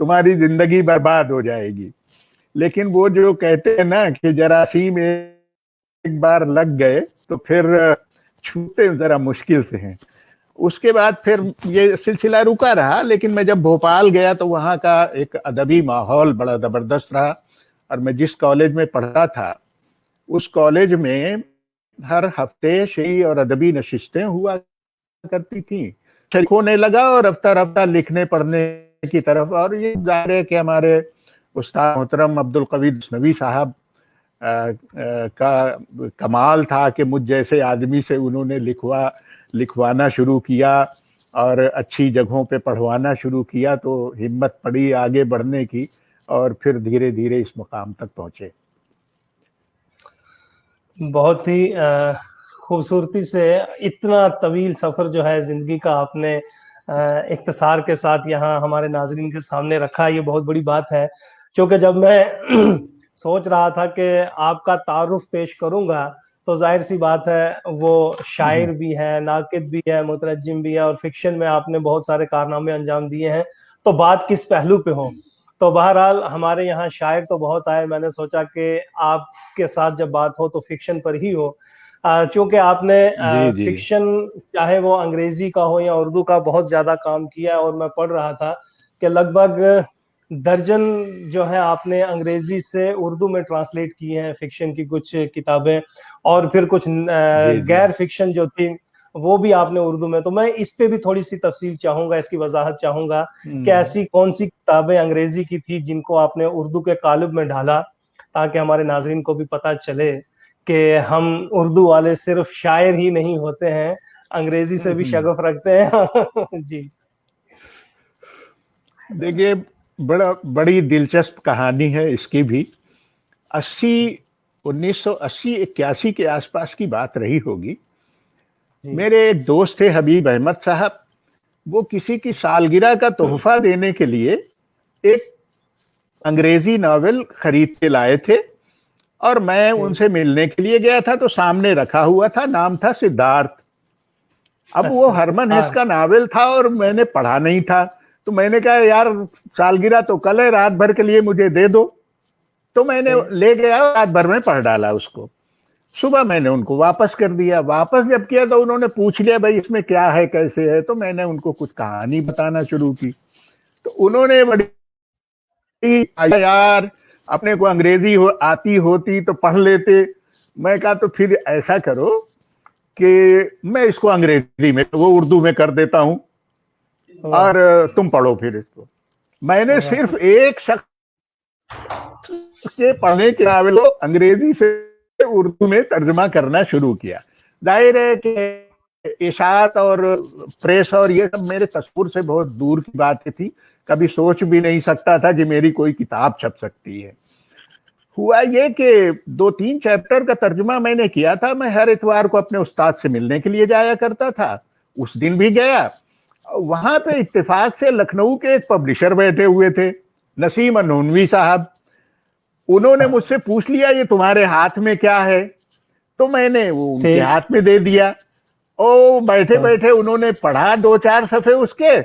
تمہاری زندگی برباد ہو جائے گی. لیکن وہ جو کہتے ہیں نا کہ جراثیم ایک بار لگ گئے تو پھر چھوٹے ذرا مشکل سے ہیں. اس کے بعد پھر یہ سلسلہ رکا رہا، لیکن میں جب بھوپال گیا تو وہاں کا ایک ادبی ماحول بڑا زبردست رہا. اور میں جس کالج میں پڑھتا تھا اس کالج میں ہر ہفتے شعری اور ادبی نشستیں ہوا کرتی تھیں. شریک ہونے لگا اور رفتہ رفتہ لکھنے پڑھنے کی طرف. اور یہ ظاہر ہے کہ ہمارے استاد محترم عبدالقوی غزنوی صاحب کا کمال تھا کہ مجھ جیسے آدمی سے انہوں نے لکھوانا شروع کیا اور اچھی جگہوں پہ پڑھوانا شروع کیا، تو ہمت پڑی آگے بڑھنے کی اور پھر دھیرے دھیرے اس مقام تک پہنچے. بہت ہی خوبصورتی سے اتنا طویل سفر جو ہے زندگی کا آپ نے اختصار کے ساتھ یہاں ہمارے ناظرین کے سامنے رکھا. یہ بہت بڑی بات ہے، کیونکہ جب میں سوچ رہا تھا کہ آپ کا تعارف پیش کروں گا تو ظاہر سی بات ہے وہ شاعر بھی ہے، ناقد بھی ہے، مترجم بھی ہے، اور فکشن میں آپ نے بہت سارے کارنامے انجام دیے ہیں، تو بات کس پہلو پہ ہو. تو بہرحال ہمارے یہاں شاعر تو بہت آئے، میں نے سوچا کہ آپ کے ساتھ جب بات ہو تو فکشن پر ہی ہو، چونکہ آپ نے جی جی فکشن چاہے وہ انگریزی کا ہو یا اردو کا بہت زیادہ کام کیا ہے. اور میں پڑھ رہا تھا کہ لگ بھگ درجن جو ہے آپ نے انگریزی سے اردو میں ٹرانسلیٹ کی ہیں فکشن کی کچھ کتابیں، اور پھر کچھ جی جی غیر فکشن جو تھی وہ بھی آپ نے اردو میں. تو میں اس پہ بھی تھوڑی سی تفصیل چاہوں گا، اس کی وضاحت چاہوں گا کہ ایسی کون سی کتابیں انگریزی کی تھی جن کو آپ نے اردو کے قالب میں ڈھالا، تاکہ ہمارے ناظرین کو بھی پتہ چلے کہ ہم اردو والے صرف شاعر ہی نہیں ہوتے ہیں، انگریزی سے بھی شغف رکھتے ہیں. جی دیکھیے، بڑی دلچسپ کہانی ہے اس کی بھی. 1980 کے آس پاس کی بات رہی ہوگی. جی میرے ایک دوست تھے حبیب احمد صاحب، وہ کسی کی سالگرہ کا تحفہ دینے کے لیے ایک انگریزی ناول خرید کے لائے تھے، اور میں ان سے ملنے کے لیے گیا تھا تو سامنے رکھا ہوا تھا، نام تھا سدھارتھ. اب وہ ہرمن ہیس کا ناول تھا اور میں نے پڑھا نہیں تھا، تو میں نے کہا یار سالگرہ تو کل ہے، رات بھر کے لیے مجھے دے دو. تو میں نے لے گیا، رات بھر میں پڑھ ڈالا اس کو. صبح میں نے ان کو واپس کر دیا. واپس جب کیا تو انہوں نے پوچھ لیا بھائی اس میں کیا ہے، کیسے ہے. تو میں نے ان کو کچھ کہانی بتانا شروع کی. تو انہوں نے بڑی یار اپنے کو انگریزی آتی ہوتی تو پڑھ لیتے. میں کہا تو پھر ایسا کرو کہ میں اس کو انگریزی میں وہ اردو میں کر دیتا ہوں اور تم پڑھو پھر اس کو. میں نے صرف ایک شخص کے پڑھنے کے ناول کو انگریزی سے اردو میں ترجمہ کرنا شروع کیا. ظاہر ہے کہ اشاعت اور پریس اور یہ سب میرے تصور سے بہت دور کی باتیں تھی، کبھی سوچ بھی نہیں سکتا تھا کہ میری کوئی کتاب چھپ سکتی ہے. ہوا یہ کہ 2-3 چیپٹر کا ترجمہ میں نے کیا تھا. میں ہر اتوار کو اپنے استاد سے ملنے کے لیے جایا کرتا تھا. اس دن بھی گیا. وہاں پہ اتفاق سے لکھنؤ کے ایک پبلشر بیٹھے ہوئے تھے، نسیم انونوی صاحب. انہوں نے مجھ سے پوچھ لیا یہ تمہارے ہاتھ میں کیا ہے؟ تو میں نے وہ ان کے ہاتھ میں دے دیا. او بیٹھے بیٹھے انہوں نے پڑھا 2-4 صفحے اس کے.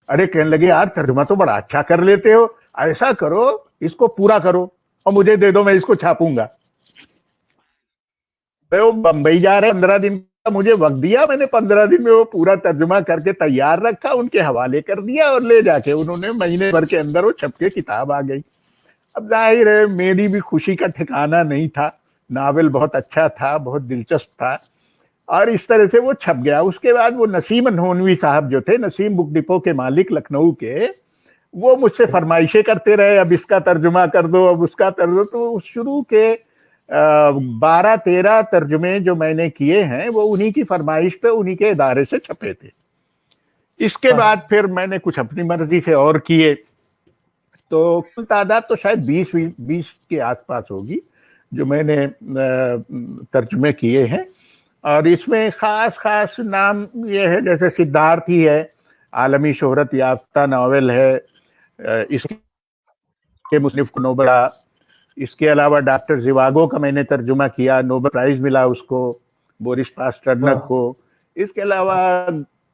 ارے کہنے لگے یار ترجمہ تو بڑا اچھا کر لیتے ہو، ایسا کرو اس کو پورا کرو اور مجھے دے دو، میں اس کو چھاپوں گا. وہ بمبئی جا رہے 15 دن کا مجھے وقت دیا. میں نے 15 دن میں وہ پورا ترجمہ کر کے تیار رکھا، ان کے حوالے کر دیا اور لے جا کے انہوں نے مہینے بھر کے اندر وہ چھپ کے کتاب آ گئی. اب ظاہر ہے میری بھی خوشی کا ٹھکانہ نہیں تھا. ناول بہت اچھا تھا، بہت دلچسپ تھا، اور اس طرح سے وہ چھپ گیا. اس کے بعد وہ نسیم انہونوی صاحب جو تھے، نسیم بک ڈپو کے مالک لکھنؤ کے، وہ مجھ سے فرمائشیں کرتے رہے اب اس کا ترجمہ کر دو، اب اس کا ترجمہ. تو شروع کے 12-13 ترجمے جو میں نے کیے ہیں وہ انہی کی فرمائش پہ انہی کے ادارے سے چھپے تھے. اس کے بعد پھر میں نے کچھ اپنی مرضی سے اور کیے. تو کل تعداد تو شاید 20 کے آس پاس ہوگی جو میں نے ترجمے کیے ہیں. اور اس میں خاص نام یہ ہے جیسے سدھارتھ ہی ہے، عالمی شہرت یافتہ ناول ہے. اس کے مصنف کو نوبل. اس کے علاوہ ڈاکٹر زیواگو کا میں نے ترجمہ کیا، نوبل پرائز ملا اس کو، بورس پاسٹرنک کو. اس کے علاوہ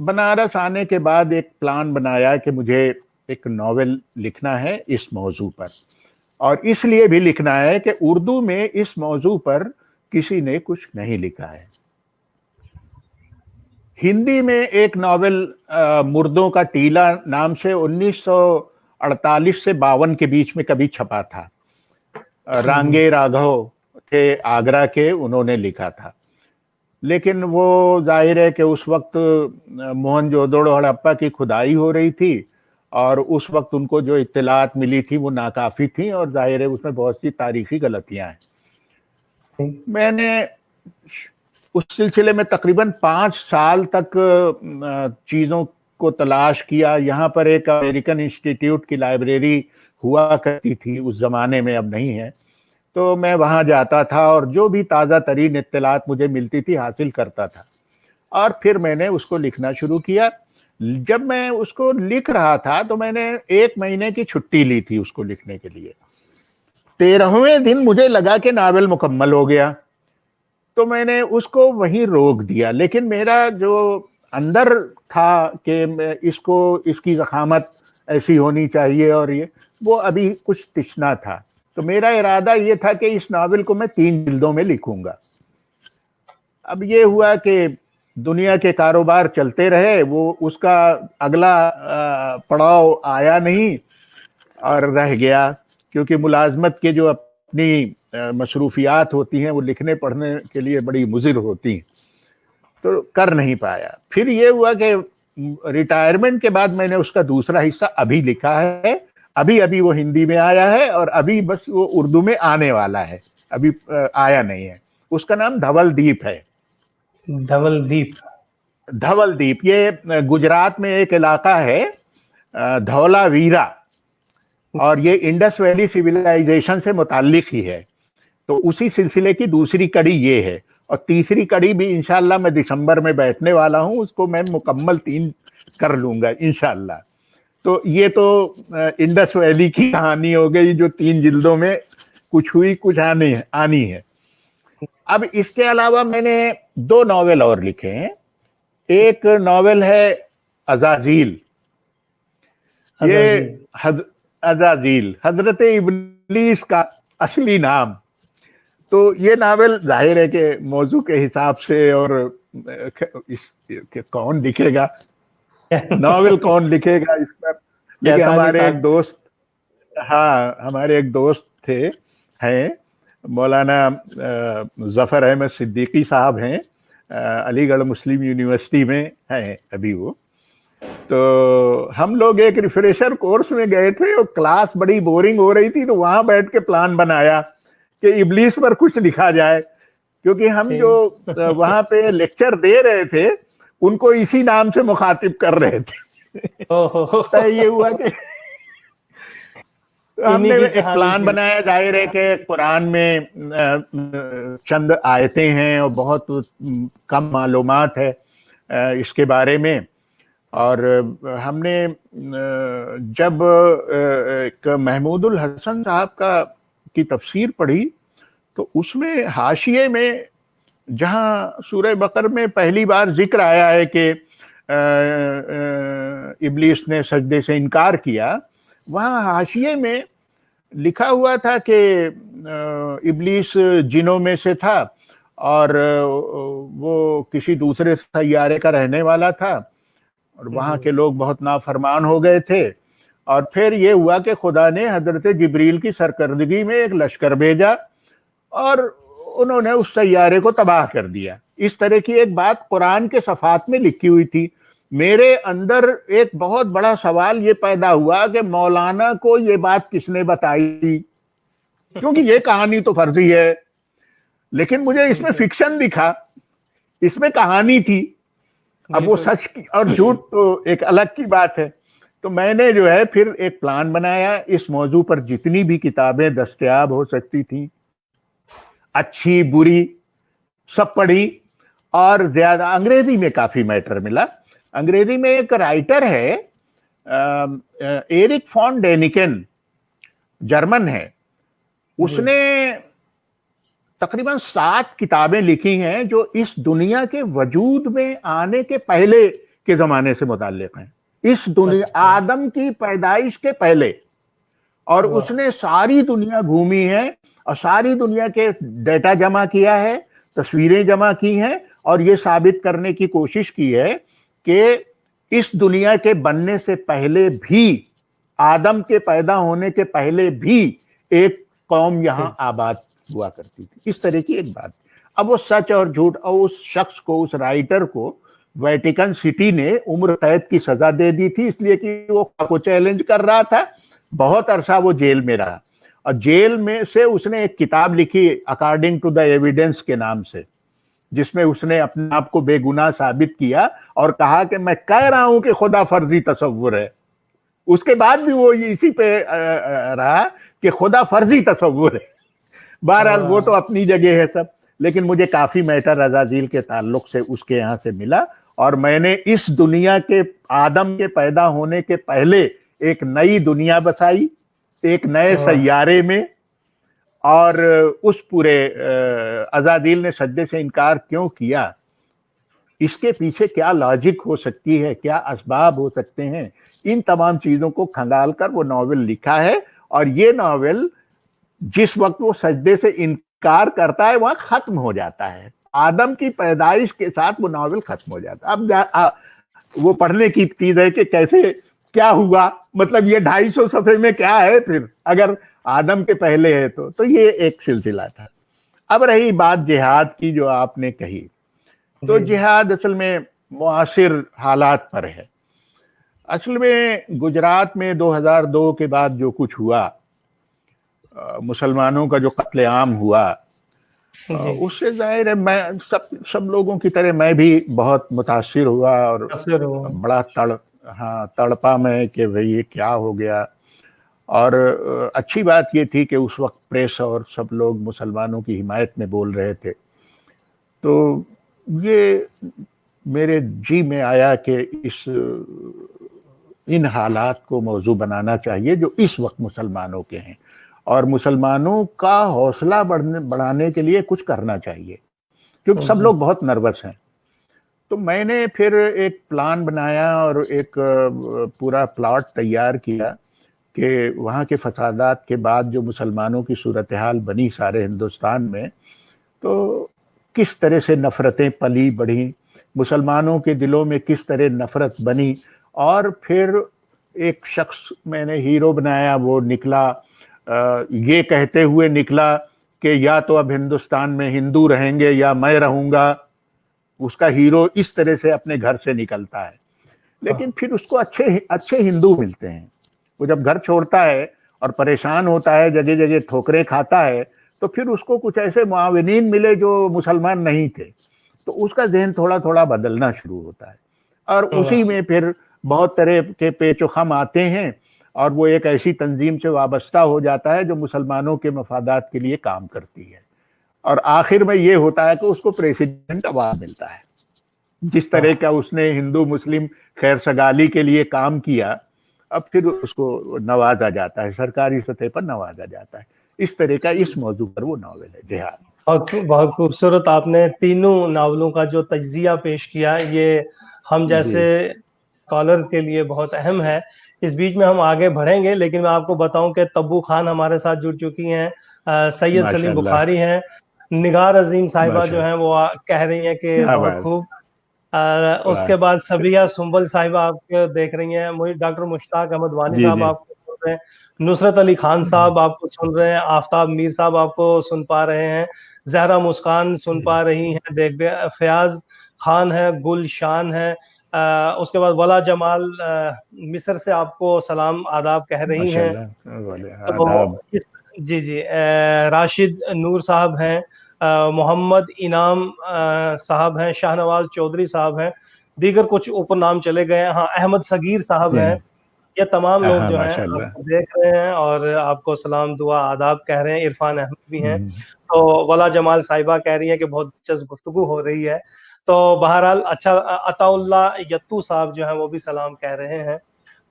بنارس آنے کے بعد ایک پلان بنایا کہ مجھے ایک ناول لکھنا ہے اس موضوع پر، اور اس لیے بھی لکھنا ہے کہ اردو میں اس موضوع پر کسی نے کچھ نہیں لکھا ہے۔ ہندی میں ایک ناول مردوں کا ٹیلا نام سے 1948 سے 52 کے بیچ میں کبھی چھپا تھا، رانگے راگھو تھے آگرہ کے، انہوں نے لکھا تھا، لیکن وہ ظاہر ہے کہ اس وقت موہن جودڑو ہڑپا کی کھدائی ہو رہی تھی، اور اس وقت ان کو جو اطلاعات ملی تھی وہ ناکافی تھیں، اور ظاہر ہے اس میں بہت سی تاریخی غلطیاں ہیں۔ میں نے اس سلسلے میں تقریباً 5 سال تک چیزوں کو تلاش کیا۔ یہاں پر ایک امریکن انسٹیٹیوٹ کی لائبریری ہوا کرتی تھی اس زمانے میں، اب نہیں ہے، تو میں وہاں جاتا تھا اور جو بھی تازہ ترین اطلاعات مجھے ملتی تھی حاصل کرتا تھا، اور پھر میں نے اس کو لکھنا شروع کیا۔ جب میں اس کو لکھ رہا تھا تو میں نے 1 مہینے کی چھٹی لی تھی اس کو لکھنے کے لیے۔ 13ویں دن مجھے لگا کہ ناول مکمل ہو گیا، تو میں نے اس کو وہیں روک دیا، لیکن میرا جو اندر تھا کہ اس کی ضخامت ایسی ہونی چاہیے، اور وہ ابھی کچھ تشنا تھا، تو میرا ارادہ یہ تھا کہ اس ناول کو میں 3 جلدوں میں لکھوں گا۔ اب یہ ہوا کہ دنیا کے کاروبار چلتے رہے، وہ اس کا اگلا پڑاؤ آیا نہیں اور رہ گیا، کیونکہ ملازمت کے جو اپنی مصروفیات ہوتی ہیں وہ لکھنے پڑھنے کے لیے بڑی مضر ہوتی ہیں، تو کر نہیں پایا۔ پھر یہ ہوا کہ ریٹائرمنٹ کے بعد میں نے اس کا دوسرا حصہ ابھی لکھا ہے، ابھی وہ ہندی میں آیا ہے، اور ابھی بس وہ اردو میں آنے والا ہے، ابھی آیا نہیں ہے۔ اس کا نام دھول دیپ ہے۔ دھول دیپ، دھول دیپ یہ گجرات میں ایک علاقہ ہے، دھولا ویرا، اور یہ انڈس ویلی سیویلائزیشن سے متعلق ہی ہے، تو اسی سلسلے کی دوسری کڑی یہ ہے، اور تیسری کڑی بھی انشاءاللہ میں دسمبر میں بیٹھنے والا ہوں، اس کو میں مکمل 3 کر لوں گا انشاءاللہ۔ تو یہ تو انڈس ویلی کی کہانی ہو گئی جو 3 جلدوں میں کچھ ہوئی، کچھ آنی ہے۔ اب اس کے علاوہ میں نے 2 ناول اور لکھے ہیں۔ ایک ناول ہے عزازیل، یہ عزازیل حضرت ابلیس کا اصلی نام۔ تو یہ ناول ظاہر ہے کہ موضوع کے حساب سے، اور کون لکھے گا ناول، کون لکھے گا اس پر، لیکن ہمارے ایک دوست تھے، ہیں مولانا ظفر احمد صدیقی صاحب، ہیں علی گڑھ مسلم یونیورسٹی میں ہیں ابھی وہ، تو ہم لوگ ایک ریفریشر کورس میں گئے تھے، اور کلاس بڑی بورنگ ہو رہی تھی، تو وہاں بیٹھ کے پلان بنایا کہ ابلیس پر کچھ لکھا جائے، کیونکہ ہم جو وہاں پہ لیکچر دے رہے تھے ان کو اسی نام سے مخاطب کر رہے تھے۔ یہ ہوا کہ ہم نے ایک پلان بنایا، ظاہر ہے کہ قرآن میں چند آیتیں ہیں اور بہت کم معلومات ہے اس کے بارے میں، اور ہم نے جب ایک محمود الحسن صاحب کی تفسیر پڑھی، تو اس میں حاشیے میں جہاں سورہ بقرہ میں پہلی بار ذکر آیا ہے کہ ابلیس نے سجدے سے انکار کیا، وہاں حاشیے میں لکھا ہوا تھا کہ ابلیس جنوں میں سے تھا، اور وہ کسی دوسرے سیارے کا رہنے والا تھا، اور وہاں کے لوگ بہت نافرمان ہو گئے تھے، اور پھر یہ ہوا کہ خدا نے حضرت جبریل کی سرکردگی میں ایک لشکر بھیجا، اور انہوں نے اس سیارے کو تباہ کر دیا۔ اس طرح کی ایک بات قرآن کے صفحات میں لکھی ہوئی تھی۔ میرے اندر ایک بہت بڑا سوال یہ پیدا ہوا کہ مولانا کو یہ بات کس نے بتائی، کیونکہ یہ کہانی تو فرضی ہے، لیکن مجھے اس میں فکشن دکھا، اس میں کہانی تھی۔ اب وہ سچ اور جھوٹ تو ایک الگ کی بات ہے۔ تو میں نے جو ہے پھر ایک پلان بنایا، اس موضوع پر جتنی بھی کتابیں دستیاب ہو سکتی تھیں، اچھی بری سب پڑھی، اور زیادہ انگریزی میں کافی میٹر ملا۔ انگریزی میں ایک رائٹر ہے ایرک فون ڈینیکن، جرمن ہے، اس نے تقریباً 7 کتابیں لکھی ہیں جو اس دنیا کے وجود میں آنے کے پہلے کے زمانے سے متعلق ہیں، اس دنیا آدم کی پیدائش کے پہلے، اور اس نے ساری دنیا گھومی ہے اور ساری دنیا کے ڈیٹا جمع کیا ہے، تصویریں جمع کی ہیں، اور یہ ثابت کرنے کی کوشش کی ہے کہ اس دنیا کے بننے سے پہلے بھی، آدم کے پیدا ہونے کے پہلے بھی ایک قوم یہاں آباد ہوا کرتی تھی، اس طرح کی ایک بات۔ اب وہ سچ اور جھوٹ، اور اس شخص کو، اس رائٹر کو ویٹیکن سٹی نے عمر قید کی سزا دے دی تھی، اس لیے کہ وہ کو چیلنج کر رہا تھا۔ بہت عرصہ وہ جیل میں رہا، اور جیل میں سے اس نے ایک کتاب لکھی اکارڈنگ ٹو دا ایویڈنس کے نام سے، جس میں اس نے اپنے آپ کو بے گناہ ثابت کیا اور کہا کہ میں کہہ رہا ہوں کہ خدا فرضی تصور ہے۔ اس کے بعد بھی وہ اسی پہ رہا کہ خدا فرضی تصور ہے۔ بہرحال وہ تو اپنی جگہ ہے سب، لیکن مجھے کافی میٹر عزازیل کے تعلق سے اس کے یہاں سے ملا، اور میں نے اس دنیا کے آدم کے پیدا ہونے کے پہلے ایک نئی دنیا بسائی، ایک نئے سیارے میں، اور اس پورے عزازیل نے سجدے سے انکار کیوں کیا، اس کے پیچھے کیا لاجک ہو سکتی ہے، کیا اسباب ہو سکتے ہیں، ان تمام چیزوں کو کھنگال کر وہ ناول لکھا ہے۔ اور یہ ناول جس وقت وہ سجدے سے انکار کرتا ہے وہاں ختم ہو جاتا ہے، آدم کی پیدائش کے ساتھ وہ ناول ختم ہو جاتا ہے۔ اب وہ پڑھنے کی چیز ہے کہ کیسے کیا ہوا، مطلب یہ 250 صفحے میں کیا ہے پھر، اگر آدم کے پہلے ہے تو یہ ایک سلسلہ تھا۔ اب رہی بات جہاد کی جو آپ نے کہی، تو جہاد اصل میں معاصر حالات پر ہے۔ اصل میں گجرات میں 2002 کے بعد جو کچھ ہوا، مسلمانوں کا جو قتل عام ہوا، اس سے ظاہر ہے میں سب لوگوں کی طرح میں بھی بہت متاثر ہوا، اور بڑا تڑپا میں کہ بھئی یہ کیا ہو گیا۔ اور اچھی بات یہ تھی کہ اس وقت پریس اور سب لوگ مسلمانوں کی حمایت میں بول رہے تھے، تو یہ میرے جی میں آیا کہ ان حالات کو موضوع بنانا چاہیے جو اس وقت مسلمانوں کے ہیں، اور مسلمانوں کا حوصلہ بڑھانے کے لیے کچھ کرنا چاہیے، کیونکہ سب لوگ بہت نروس ہیں۔ تو میں نے پھر ایک پلان بنایا اور ایک پورا پلاٹ تیار کیا کہ وہاں کے فسادات کے بعد جو مسلمانوں کی صورتحال بنی سارے ہندوستان میں، تو کس طرح سے نفرتیں پلی بڑھی، مسلمانوں کے دلوں میں کس طرح نفرت بنی، اور پھر ایک شخص میں نے ہیرو بنایا، وہ نکلا یہ کہتے ہوئے نکلا کہ یا تو اب ہندوستان میں ہندو رہیں گے یا میں رہوں گا۔ اس کا ہیرو اس طرح سے اپنے گھر سے نکلتا ہے، لیکن پھر اس کو اچھے ہندو ملتے ہیں۔ وہ جب گھر چھوڑتا ہے اور پریشان ہوتا ہے، جگہ جگہ ٹھوکریں کھاتا ہے، تو پھر اس کو کچھ ایسے معاونین ملے جو مسلمان نہیں تھے، تو اس کا ذہن تھوڑا تھوڑا بدلنا شروع ہوتا ہے، اور اسی میں پھر بہت طرح کے پیچ و خم آتے ہیں، اور وہ ایک ایسی تنظیم سے وابستہ ہو جاتا ہے جو مسلمانوں کے مفادات کے لیے کام کرتی ہے، اور آخر میں یہ ہوتا ہے کہ اس کو پریسیڈنٹ ایوارڈ ملتا ہے۔ جس طرح کا اس نے ہندو مسلم خیر سگالی کے لیے کام کیا، اب پھر اس کو نوازا جاتا ہے، سرکاری سطح پر نوازا جاتا ہے۔ اس طرح کا اس موضوع پر وہ ناول ہے جہاد۔ بہت خوبصورت آپ نے تینوں ناولوں کا جو تجزیہ پیش کیا، یہ ہم جیسے اسکالرز کے لیے بہت اہم ہے۔ اس بیچ میں ہم آگے بڑھیں گے، لیکن میں آپ کو بتاؤں کہ تبو خان ہمارے ساتھ جڑ چکی ہیں، سید سلیم بخاری ہیں، نگار عظیم صاحبہ جو ہیں وہ کہہ رہی ہیں کہ بہت خوب، اس کے بعد صبیہ سنبل صاحبہ آپ کو دیکھ رہی ہیں، ڈاکٹر مشتاق احمد وانی صاحب آپ کو سن رہے ہیں، نصرت علی خان صاحب آپ کو سن رہے ہیں، آفتاب میر صاحب آپ کو سن پا رہے ہیں، زہرا مسکان سن پا رہی ہیں، فیاض خان ہے، گل شان ہے، اس کے بعد ولا جمال مصر سے آپ کو سلام آداب کہہ رہی ہیں، جی راشد نور صاحب ہیں، محمد انعام صاحب ہیں، شاہ نواز چودھری صاحب ہیں، دیگر کچھ اوپر نام چلے گئے ہیں، ہاں احمد صغیر صاحب ہیں، یہ تمام لوگ جو ہیں آپ کو دیکھ رہے ہیں اور آپ کو سلام دعا آداب کہہ رہے ہیں۔ عرفان احمد بھی ہیں، تو ولا جمال صاحبہ کہہ رہی ہیں کہ بہت دلچسپ گفتگو ہو رہی ہے، تو بہرحال اچھا عطا اللہ یتو صاحب جو ہیں وہ بھی سلام کہہ رہے ہیں۔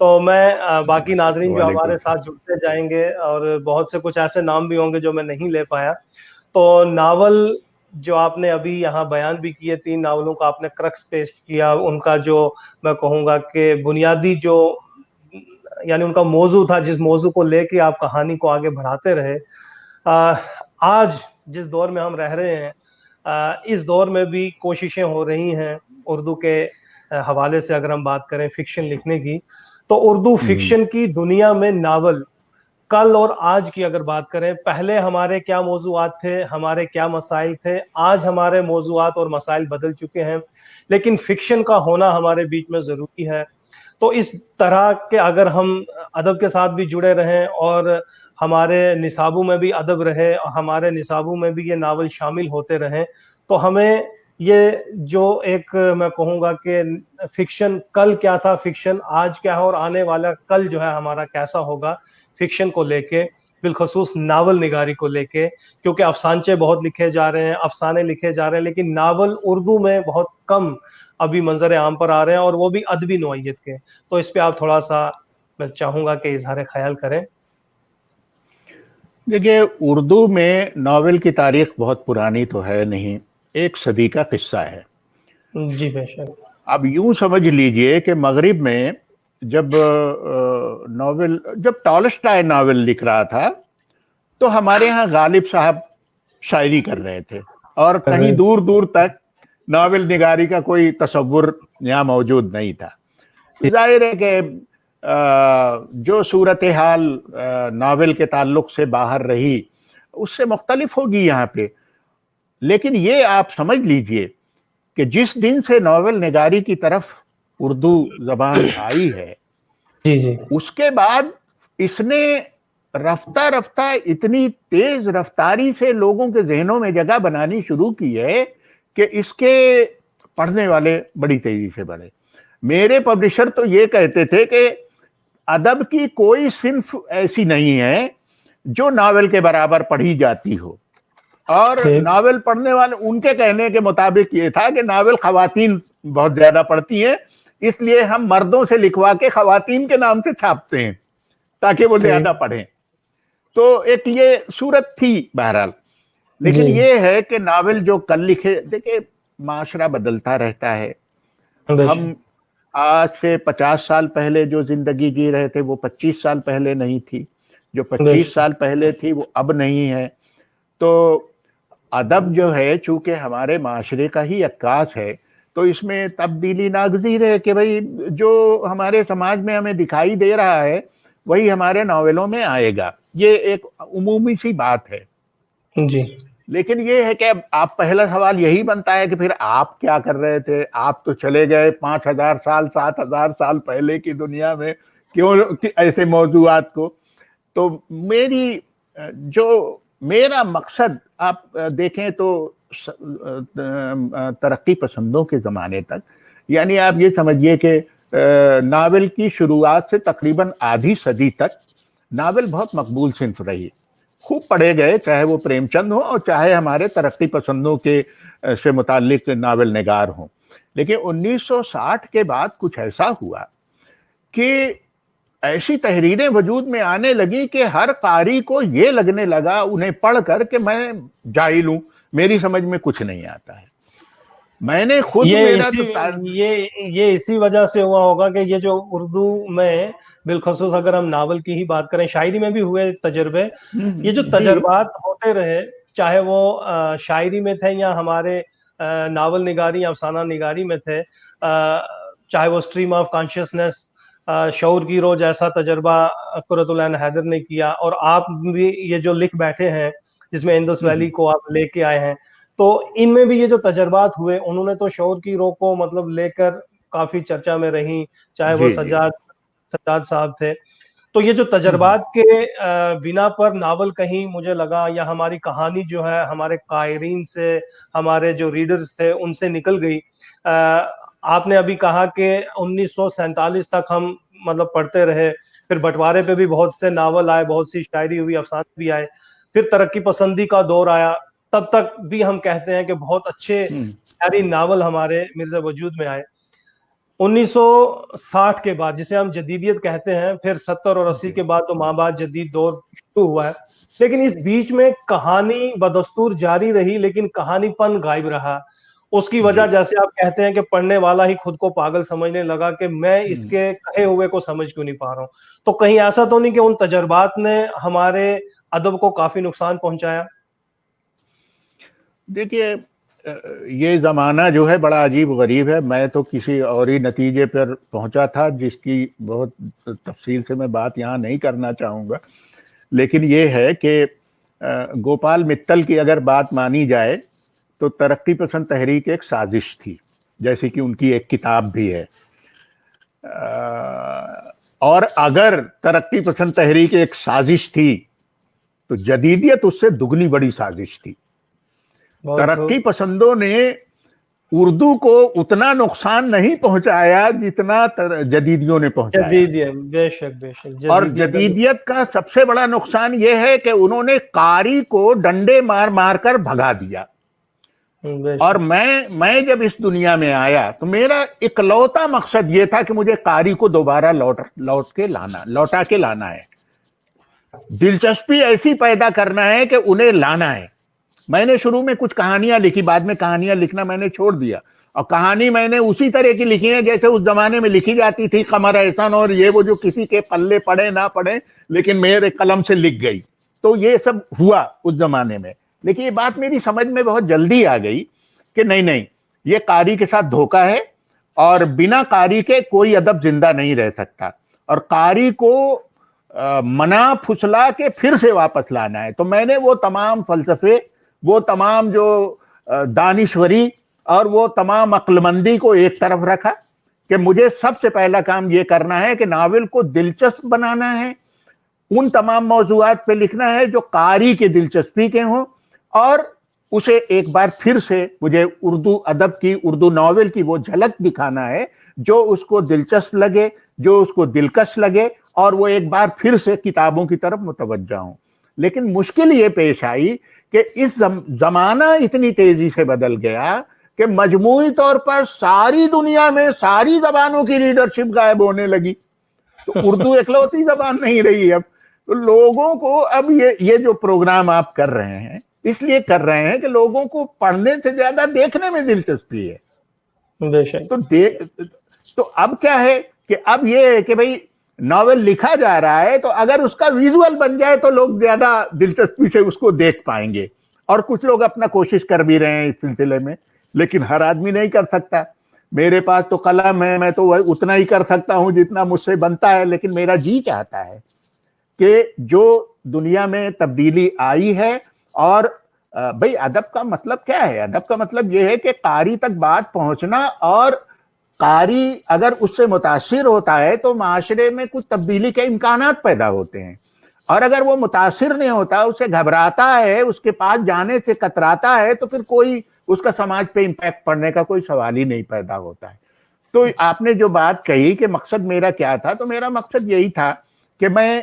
تو میں باقی ناظرین جو ہمارے ساتھ جڑتے جائیں گے، اور بہت سے کچھ ایسے نام بھی ہوں گے جو میں نہیں لے پایا۔ تو ناول جو آپ نے ابھی یہاں بیان بھی کیے 3 ناولوں کا آپ نے کرکس پیش کیا، ان کا جو میں کہوں گا کہ بنیادی جو یعنی ان کا موضوع تھا، جس موضوع کو لے کے آپ کہانی کو آگے بڑھاتے رہے، آج جس دور میں ہم رہ رہے ہیں، اس دور میں بھی کوششیں ہو رہی ہیں اردو کے حوالے سے اگر ہم بات کریں فکشن لکھنے کی، تو اردو فکشن کی دنیا میں ناول کل اور آج کی اگر بات کریں، پہلے ہمارے کیا موضوعات تھے، ہمارے کیا مسائل تھے، آج ہمارے موضوعات اور مسائل بدل چکے ہیں، لیکن فکشن کا ہونا ہمارے بیچ میں ضروری ہے۔ تو اس طرح کے اگر ہم ادب کے ساتھ بھی جڑے رہیں اور ہمارے نصابوں میں بھی ادب رہے، ہمارے نصابوں میں بھی یہ ناول شامل ہوتے رہیں، تو ہمیں یہ جو ایک میں کہوں گا کہ فکشن کل کیا تھا، فکشن آج کیا ہے، اور آنے والا کل جو ہے ہمارا کیسا ہوگا فکشن کو لے کے، بالخصوص ناول نگاری کو لے کے، کیونکہ افسانچے بہت لکھے جا رہے ہیں، افسانے لکھے جا رہے ہیں، لیکن ناول اردو میں بہت کم ابھی منظر عام پر آ رہے ہیں، اور وہ بھی ادبی نوعیت کے۔ تو اس پہ آپ تھوڑا سا میں چاہوں گا کہ اظہار خیال کریں۔ دیکھیے، اردو میں ناول کی تاریخ بہت پرانی تو ہے نہیں، 1 صدی کا قصہ ہے۔ جی بے شک۔ اب یوں سمجھ لیجئے کہ مغرب میں جب ٹالسٹائے ناول لکھ رہا تھا تو ہمارے ہاں غالب صاحب شاعری کر رہے تھے، اور کہیں دور دور تک ناول نگاری کا کوئی تصور یہاں موجود نہیں تھا۔ ظاہر ہے کہ جو صورتحال ناول کے تعلق سے باہر رہی اس سے مختلف ہوگی یہاں پہ، لیکن یہ آپ سمجھ لیجئے کہ جس دن سے ناول نگاری کی طرف اردو زبان آئی ہے، جی جی اس کے بعد اس نے رفتہ رفتہ اتنی تیز رفتاری سے لوگوں کے ذہنوں میں جگہ بنانی شروع کی ہے کہ اس کے پڑھنے والے بڑی تیزی سے بڑھے۔ میرے پبلشر تو یہ کہتے تھے کہ ادب کی کوئی صنف ایسی نہیں ہے جو ناول کے برابر پڑھی جاتی ہو، اور ناول پڑھنے والے، ان کے کہنے کے مطابق یہ تھا کہ ناول خواتین بہت زیادہ پڑھتی ہیں، اس لیے ہم مردوں سے لکھوا کے خواتین کے نام سے چھاپتے ہیں تاکہ وہ زیادہ پڑھیں۔ تو ایک یہ صورت تھی بہرحال، لیکن یہ ہے کہ ناول جو کل لکھے، دیکھیں معاشرہ بدلتا رہتا ہے۔ ہم آج سے 50 سال پہلے جو زندگی جی رہے تھے وہ 25 سال پہلے نہیں تھی، جو 25 سال پہلے تھی وہ اب نہیں ہے۔ تو ادب جو ہے چونکہ ہمارے معاشرے کا ہی عکاس ہے، تو اس میں تبدیلی ناگزیر ہے کہ بھئی جو ہمارے سماج میں ہمیں دکھائی دے رہا ہے وہی ہمارے ناولوں میں آئے گا، یہ ایک عمومی سی بات ہے۔ جی لیکن یہ ہے کہ آپ پہلا سوال یہی بنتا ہے کہ پھر آپ کیا کر رہے تھے؟ آپ تو چلے گئے 5000 سال 7000 سال پہلے کی دنیا میں، کیوں ایسے موضوعات کو؟ تو میرا مقصد آپ دیکھیں تو ترقی پسندوں کے زمانے تک، یعنی آپ یہ سمجھیے کہ ناول کی شروعات سے تقریباً آدھی صدی تک ناول بہت مقبول صنف رہی، خوب پڑھے گئے، چاہے وہ پریم چند ہو اور چاہے ہمارے ترقی پسندوں کے سے متعلق ناول نگار ہوں۔ لیکن 1960 کے بعد کچھ ایسا ہوا کہ ایسی تحریریں وجود میں آنے لگی کہ ہر قاری کو یہ لگنے لگا انہیں پڑھ کر کہ میں جاہل ہوں، میری سمجھ میں کچھ نہیں آتا ہے۔ میں نے خود یہ اسی وجہ سے ہوا ہوگا کہ یہ جو اردو میں بالخصوص اگر ہم ناول کی ہی بات کریں، شاعری میں بھی ہوئے تجربے، یہ جو تجربات ہوتے رہے، چاہے وہ شاعری میں تھے یا ہمارے ناول نگاری یا افسانہ نگاری میں تھے، چاہے وہ اسٹریم آف کانشیسنس، شعور کی رو جیسا تجربہ قرۃ العین حیدر نے کیا، اور آپ بھی یہ جو لکھ بیٹھے ہیں جس میں انڈس ویلی کو آپ لے کے آئے ہیں، تو ان میں بھی یہ جو تجربات ہوئے، انہوں نے تو شعور کی رو کو مطلب لے کر کافی چرچا میں رہیں، چاہے وہ سجاد صاحب تھے۔ تو یہ جو تجربات کے بنا پر ناول کہیں مجھے لگا، یا ہماری کہانی جو ہے ہمارے قائرین سے، ہمارے جو ریڈرز تھے ان سے نکل گئی۔ آپ نے ابھی کہا کہ 1947 تک ہم مطلب پڑھتے رہے، پھر بٹوارے پہ بھی بہت سے ناول آئے، بہت سی شاعری ہوئی، افسانے بھی آئے، پھر ترقی پسندی کا دور آیا، تب تک بھی ہم کہتے ہیں کہ بہت اچھے شاعری ناول ہمارے مرزا وجود میں آئے۔ 1960 کے بعد جسے ہم جدیدیت کہتے ہیں، پھر 70 اور 80 کے بعد تو ماں بعد جدید دور شروع ہوا ہے، لیکن اس بیچ میں کہانی بدستور جاری رہی، لیکن کہانی پن غائب رہا۔ اس کی وجہ جیسے آپ کہتے ہیں کہ پڑھنے والا ہی خود کو پاگل سمجھنے لگا کہ میں اس کے کہے ہوئے کو سمجھ کیوں نہیں پا رہا ہوں۔ تو کہیں ایسا تو نہیں کہ ان تجربات نے ہمارے ادب کو کافی نقصان پہنچایا؟ دیکھیے یہ زمانہ جو ہے بڑا عجیب غریب ہے، میں تو کسی اور ہی نتیجے پر پہنچا تھا جس کی بہت تفصیل سے میں بات یہاں نہیں کرنا چاہوں گا، لیکن یہ ہے کہ گوپال متل کی اگر بات مانی جائے تو ترقی پسند تحریک ایک سازش تھی، جیسے کہ ان کی ایک کتاب بھی ہے، اور اگر ترقی پسند تحریک ایک سازش تھی تو جدیدیت اس سے دگنی بڑی سازش تھی۔ ترقی پسندوں نے اردو کو اتنا نقصان نہیں پہنچایا جتنا جدیدیوں نے پہنچایا، بے شک بے شک، اور جدیدیت کا سب سے بڑا نقصان یہ ہے کہ انہوں نے قاری کو ڈنڈے مار مار کر بھگا دیا۔ اور میں جب اس دنیا میں آیا تو میرا اکلوتا مقصد یہ تھا کہ مجھے قاری کو دوبارہ لوٹا کے لانا ہے، دلچسپی ایسی پیدا کرنا ہے کہ انہیں لانا ہے۔ میں نے شروع میں کچھ کہانیاں لکھی، بعد میں کہانیاں لکھنا میں نے چھوڑ دیا، اور کہانی میں نے اسی طرح کی لکھی ہے جیسے اس زمانے میں لکھی جاتی تھی، قمر احسان اور یہ وہ جو کسی کے پلے پڑے نہ پڑے لیکن میرے قلم سے لکھ گئی۔ تو یہ سب ہوا اس زمانے میں، لیکن یہ بات میری سمجھ میں بہت جلدی آ گئی کہ نہیں، یہ قاری کے ساتھ دھوکہ ہے، اور بنا قاری کے کوئی ادب زندہ نہیں رہ سکتا، اور قاری کو منا پھسلا کے پھر سے واپس لانا ہے۔ تو میں نے وہ تمام فلسفے، وہ تمام جو دانشوری اور وہ تمام عقل مندی کو ایک طرف رکھا کہ مجھے سب سے پہلا کام یہ کرنا ہے کہ ناول کو دلچسپ بنانا ہے، ان تمام موضوعات پہ لکھنا ہے جو قاری کے دلچسپی کے ہوں، اور اسے ایک بار پھر سے مجھے اردو ادب کی، اردو ناول کی وہ جھلک دکھانا ہے جو اس کو دلچسپ لگے، جو اس کو دلکش لگے، اور وہ ایک بار پھر سے کتابوں کی طرف متوجہ ہوں۔ لیکن مشکل یہ پیش آئی کہ اس زمانہ اتنی تیزی سے بدل گیا کہ مجموعی طور پر ساری دنیا میں ساری زبانوں کی لیڈرشپ غائب ہونے لگی، تو اردو اکلوتی زبان نہیں رہی اب۔ تو لوگوں کو اب یہ جو پروگرام آپ کر رہے ہیں اس لیے کر رہے ہیں کہ لوگوں کو پڑھنے سے زیادہ دیکھنے میں دلچسپی ہے۔ تو اب کیا ہے کہ اب یہ ہے کہ بھئی ناول لکھا جا رہا ہے تو اگر اس کا ویژول بن جائے تو لوگ زیادہ دلچسپی سے اس کو دیکھ پائیں گے، اور کچھ لوگ اپنا کوشش کر بھی رہے ہیں اس سلسلے میں، لیکن ہر آدمی نہیں کر سکتا۔ میرے پاس تو قلم ہے، میں تو اتنا ہی کر سکتا ہوں جتنا مجھ سے بنتا ہے، لیکن میرا جی چاہتا ہے کہ جو دنیا میں تبدیلی آئی ہے، اور بھئی ادب کا مطلب کیا ہے؟ ادب کا مطلب یہ ہے کہ قاری تک بات پہنچنا، اور قاری اگر اس سے متاثر ہوتا ہے تو معاشرے میں کچھ تبدیلی کے امکانات پیدا ہوتے ہیں، اور اگر وہ متاثر نہیں ہوتا، اسے گھبراتا ہے، اس کے پاس جانے سے کتراتا ہے، تو پھر کوئی اس کا سماج پہ امپیکٹ پڑنے کا کوئی سوال ہی نہیں پیدا ہوتا ہے۔ تو آپ نے جو بات کہی کہ مقصد میرا کیا تھا، تو میرا مقصد یہی تھا کہ میں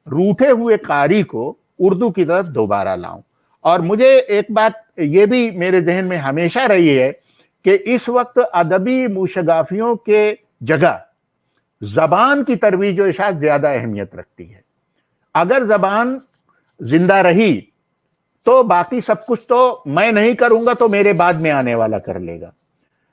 روٹھے ہوئے قاری کو اردو کی طرف دوبارہ لاؤں۔ اور مجھے ایک بات یہ بھی میرے ذہن میں ہمیشہ رہی ہے کہ اس وقت ادبی موشگافیوں کے جگہ زبان کی ترویج و اشاعت زیادہ اہمیت رکھتی ہے۔ اگر زبان زندہ رہی تو باقی سب کچھ تو میں نہیں کروں گا تو میرے بعد میں آنے والا کر لے گا،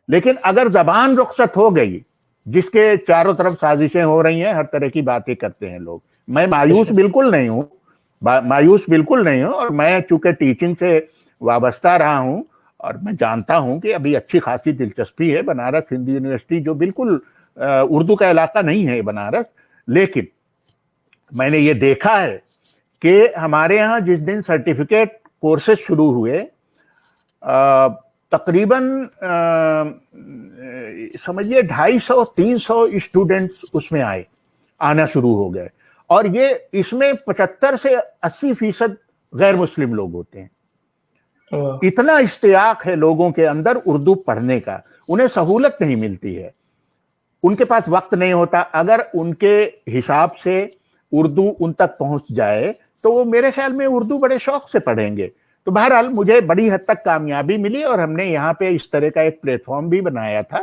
لیکن اگر زبان رخصت ہو گئی، جس کے چاروں طرف سازشیں ہو رہی ہیں، ہر طرح کی باتیں کرتے ہیں لوگ، میں مایوس بالکل نہیں ہوں، اور میں چونکہ ٹیچنگ سے وابستہ رہا ہوں اور میں جانتا ہوں کہ ابھی اچھی خاصی دلچسپی ہے بنارس ہندو یونیورسٹی، جو بالکل اردو کا علاقہ نہیں ہے بنارس، لیکن میں نے یہ دیکھا ہے کہ ہمارے ہاں جس دن سرٹیفکیٹ کورسز شروع ہوئے، تقریباً سمجھیے 250-300 اسٹوڈنٹس اس میں آنا شروع ہو گئے، اور یہ اس میں 75 سے 80% غیر مسلم لوگ ہوتے ہیں۔ اتنا اشتیاق ہے لوگوں کے اندر اردو پڑھنے کا، انہیں سہولت نہیں ملتی ہے، ان کے پاس وقت نہیں ہوتا۔ اگر ان کے حساب سے اردو ان تک پہنچ جائے تو وہ میرے خیال میں اردو بڑے شوق سے پڑھیں گے۔ تو بہرحال مجھے بڑی حد تک کامیابی ملی، اور ہم نے یہاں پہ اس طرح کا ایک پلیٹ فارم بھی بنایا تھا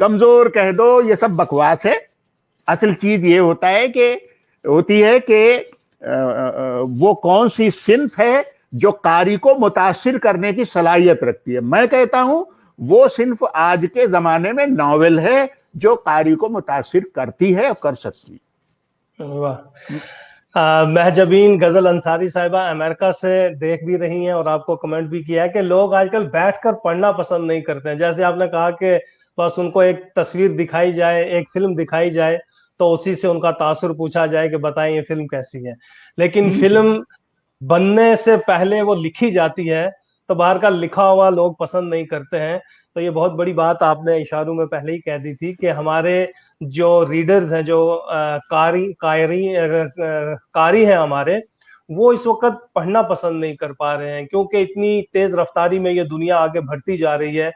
کمزور کہہ دو، یہ سب بکواس ہے. اصل چیز یہ ہوتی ہے کہ وہ کون سی صنف ہے جو قاری کو متاثر کرنے کی صلاحیت رکھتی ہے. میں کہتا ہوں وہ صنف آج کے زمانے میں ناول ہے جو قاری کو متاثر کرتی ہے اور کر سکتی ہے. واہ. مہجبین غزل انصاری صاحبہ امریکہ سے دیکھ بھی رہی ہیں اور آپ کو کمنٹ بھی کیا ہے کہ لوگ آج کل بیٹھ کر پڑھنا پسند نہیں کرتے ہیں. جیسے آپ نے کہا کہ بس ان کو ایک تصویر دکھائی جائے، ایک فلم دکھائی جائے تو اسی سے ان کا تاثر پوچھا جائے کہ بتائیں یہ فلم کیسی ہے. لیکن فلم بننے سے پہلے وہ لکھی جاتی ہے تو باہر کا لکھا ہوا لوگ پسند نہیں کرتے ہیں. تو یہ بہت بڑی بات آپ نے اشاروں میں پہلے ہی کہہ دی تھی کہ ہمارے جو ریڈرز ہیں، جو قاری ہیں ہمارے، وہ اس وقت پڑھنا پسند نہیں کر پا رہے ہیں کیونکہ اتنی تیز رفتاری میں یہ دنیا آگے بڑھتی جا رہی ہے.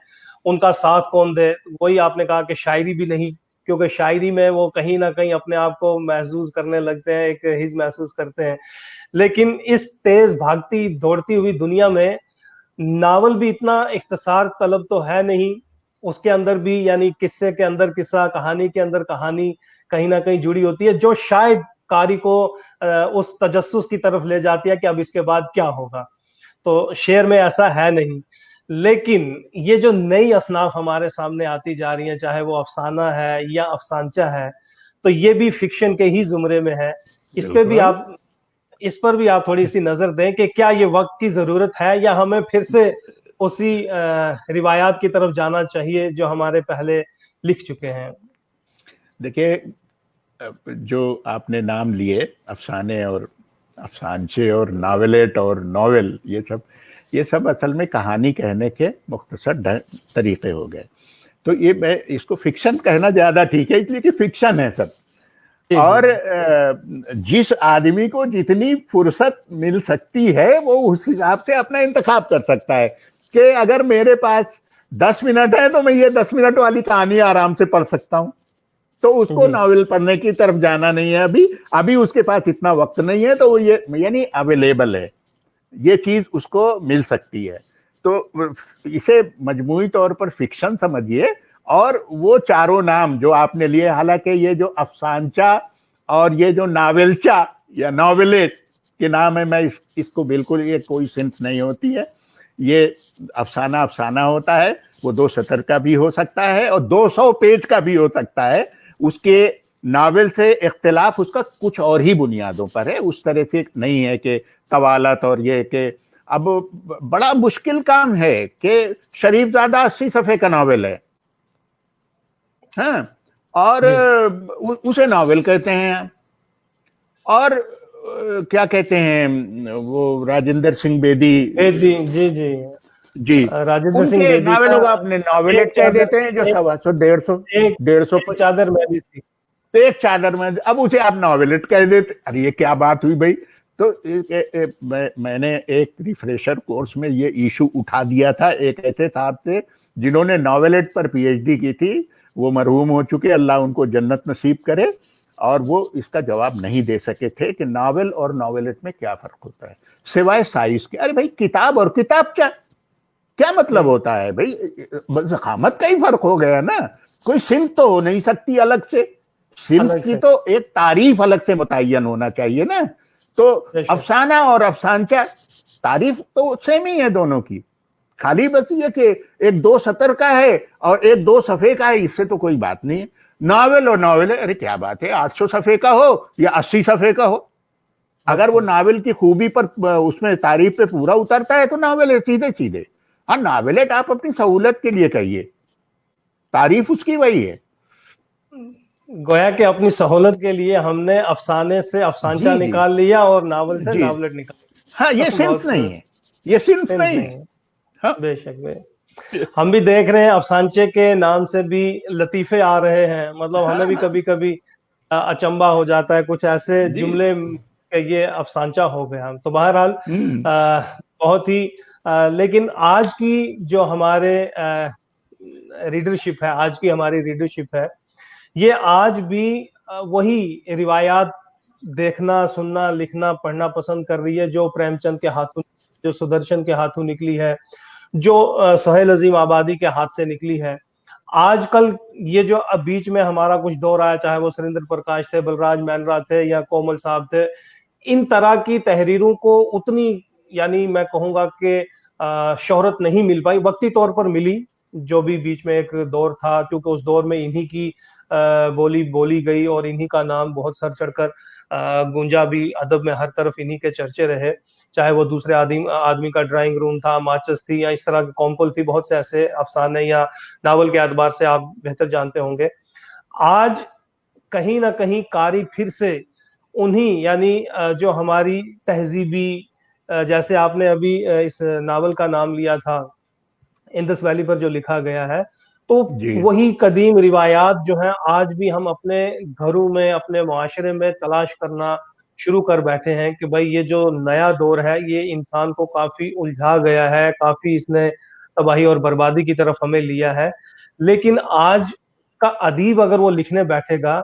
ان کا ساتھ کون دے؟ وہی آپ نے کہا کہ شاعری بھی نہیں، کیونکہ شاعری میں وہ کہیں نہ کہیں اپنے آپ کو محظوظ کرنے لگتے ہیں، ایک حز محسوس کرتے ہیں. لیکن اس تیز بھاگتی دوڑتی ہوئی دنیا میں ناول بھی اتنا اختصار طلب تو ہے نہیں. اس کے اندر بھی یعنی قصے کے اندر قصہ، کہانی کے اندر کہانی کہیں نہ کہیں جڑی ہوتی ہے جو شاید قاری کو اس تجسس کی طرف لے جاتی ہے کہ اب اس کے بعد کیا ہوگا. تو شعر میں ایسا ہے نہیں. لیکن یہ جو نئی اصناف ہمارے سامنے آتی جا رہی ہیں، چاہے وہ افسانہ ہے یا افسانچہ ہے، تو یہ بھی فکشن کے ہی زمرے میں ہے. اس پر بھی آپ تھوڑی سی نظر دیں کہ کیا یہ وقت کی ضرورت ہے یا ہمیں پھر سے اسی روایات کی طرف جانا چاہیے جو ہمارے پہلے لکھ چکے ہیں. دیکھیے، جو آپ نے نام لیے افسانے اور افسانچے اور ناولیٹ اور ناول، یہ سب اصل میں کہانی کہنے کے مختصر طریقے ہو گئے. تو یہ میں اس کو فکشن کہنا زیادہ ٹھیک ہے، اس لیے کہ فکشن ہے سب. اور جس آدمی کو جتنی فرصت مل سکتی ہے وہ اس حساب سے اپنا انتخاب کر سکتا ہے کہ اگر میرے پاس 10 منٹ ہے تو میں یہ 10 منٹ والی کہانی آرام سے پڑھ سکتا ہوں. تو اس کو ناول پڑھنے کی طرف جانا نہیں ہے. ابھی اس کے پاس اتنا وقت نہیں ہے، تو وہ یہ یعنی اویلیبل ہے، یہ چیز اس کو مل سکتی ہے. تو اسے مجموعی طور پر فکشن سمجھیے. اور وہ چاروں نام جو آپ نے لیے، حالانکہ یہ جو افسانچہ اور یہ جو ناولچہ یا ناولٹ کے نام ہے، میں اس کو بالکل، یہ کوئی صنف نہیں ہوتی ہے. یہ افسانہ ہوتا ہے، وہ 2 سطر کا بھی ہو سکتا ہے اور 200 پیج کا بھی ہو سکتا ہے. اس کے ناول سے اختلاف اس کا کچھ اور ہی بنیادوں پر ہے، اس طرح سے نہیں ہے کہ طوالت. اور یہ کہ اب بڑا مشکل کام ہے کہ شریف زادہ 80 صفحے کا ناول ہے، ہاں، اور اسے ناول کہتے ہیں. اور کیا کہتے ہیں وہ راجندر سنگھ بیدی، جی، راجندر ان سنگھ کے بیدی ناولوں کا کو اپنے ناولٹ کہہ دیتے ہیں، جو 125 150 چادر میں بھی تھی، ایک چادر میں. اب اسے آپ ناولٹ کہہ دیتے. ارے یہ کیا بات ہوئی بھائی؟ تو میں نے ایک ریفریشر کورس میں یہ ایشو اٹھا دیا تھا ایک ایسے صاحب سے جنہوں نے ناولٹ پر پی ایچ ڈی کی تھی. وہ مرحوم ہو چکے، اللہ ان کو جنت نصیب کرے. اور وہ اس کا جواب نہیں دے سکے تھے کہ ناول اور ناولٹ میں کیا فرق ہوتا ہے سوائے سائز کے. ارے بھائی، کتاب اور کتاب کیا مطلب ہوتا ہے بھائی؟ ضخامت کا ہی فرق ہو گیا نا. کوئی صنف تو ہو نہیں سکتی الگ سے. صنف کی تو ایک تعریف الگ سے متعین ہونا چاہیے نا. تو افسانہ اور افسانچہ تعریف تو سیم ہی ہے دونوں کی. خالی بس یہ کہ ایک 2 سطر کا ہے اور ایک 2 صفحے کا ہے، اس سے تو کوئی بات نہیں ہے. ناول اور ناول ہے، ارے کیا بات ہے، 800 صفحے کا ہو یا 80 صفحے کا ہو. اگر وہ ناول کی خوبی پر اس میں تعریف پہ پورا اترتا ہے تو ناول ہے، سیدھے. ہاں، ناولٹ آپ اپنی سہولت کے لیے کہیے، تعریف اس کی وہی ہے. گویا کہ اپنی سہولت کے لیے ہم نے افسانے سے افسانچہ نکال لیا اور ناول سے ناولٹ نکال لیا. ہاں، یہ صنف نہیں ہے، یہ صنف نہیں ہے. بے شک. ہم بھی دیکھ رہے ہیں افسانچے کے نام سے بھی لطیفے آ رہے ہیں. مطلب ہمیں بھی کبھی کبھی اچنبا ہو جاتا ہے کچھ ایسے جملے کہ یہ افسانچہ ہو گیا. تو بہرحال بہت ہی لیکن آج کی جو ہمارے ریڈرشپ ہے، آج کی ہماری ریڈرشپ ہے، یہ آج بھی وہی روایات دیکھنا، سننا، لکھنا، پڑھنا پسند کر رہی ہے جو پریم چند کے ہاتھوں، جو سدرشن کے ہاتھوں نکلی ہے، جو سہیل عظیم آبادی کے ہاتھ سے نکلی ہے. آج کل یہ جو اب بیچ میں ہمارا کچھ دور آیا، چاہے وہ سریندر پرکاش تھے، بلراج مینرا تھے یا کومل صاحب تھے، ان طرح کی تحریروں کو اتنی یعنی میں کہوں گا کہ شہرت نہیں مل پائی، وقتی طور پر ملی، جو بھی بیچ میں ایک دور تھا، کیونکہ اس دور میں انہی کی بولی گئی اور انہی کا نام بہت سر چڑھ کر گونجا بھی، ادب میں ہر طرف انہی کے چرچے رہے، چاہے وہ دوسرے آدمی کا ڈرائنگ روم تھا، ماچس تھی، یا اس طرح کے کومپل تھی، بہت سے ایسے افسانے یا ناول کے اعتبار سے آپ بہتر جانتے ہوں گے۔ آج کہیں نہ کہیں قاری پھر سے انہی یعنی جو ہماری تہذیبی، جیسے آپ نے ابھی اس ناول کا نام لیا تھا اندس ویلی پر جو لکھا گیا ہے، تو جی وہی قدیم روایات جو ہیں آج بھی ہم اپنے گھروں میں، اپنے معاشرے میں تلاش کرنا شروع کر بیٹھے ہیں کہ بھائی یہ جو نیا دور ہے یہ انسان کو کافی الجھا گیا ہے، کافی اس نے تباہی اور بربادی کی طرف ہمیں لیا ہے۔ لیکن آج کا ادیب اگر وہ لکھنے بیٹھے گا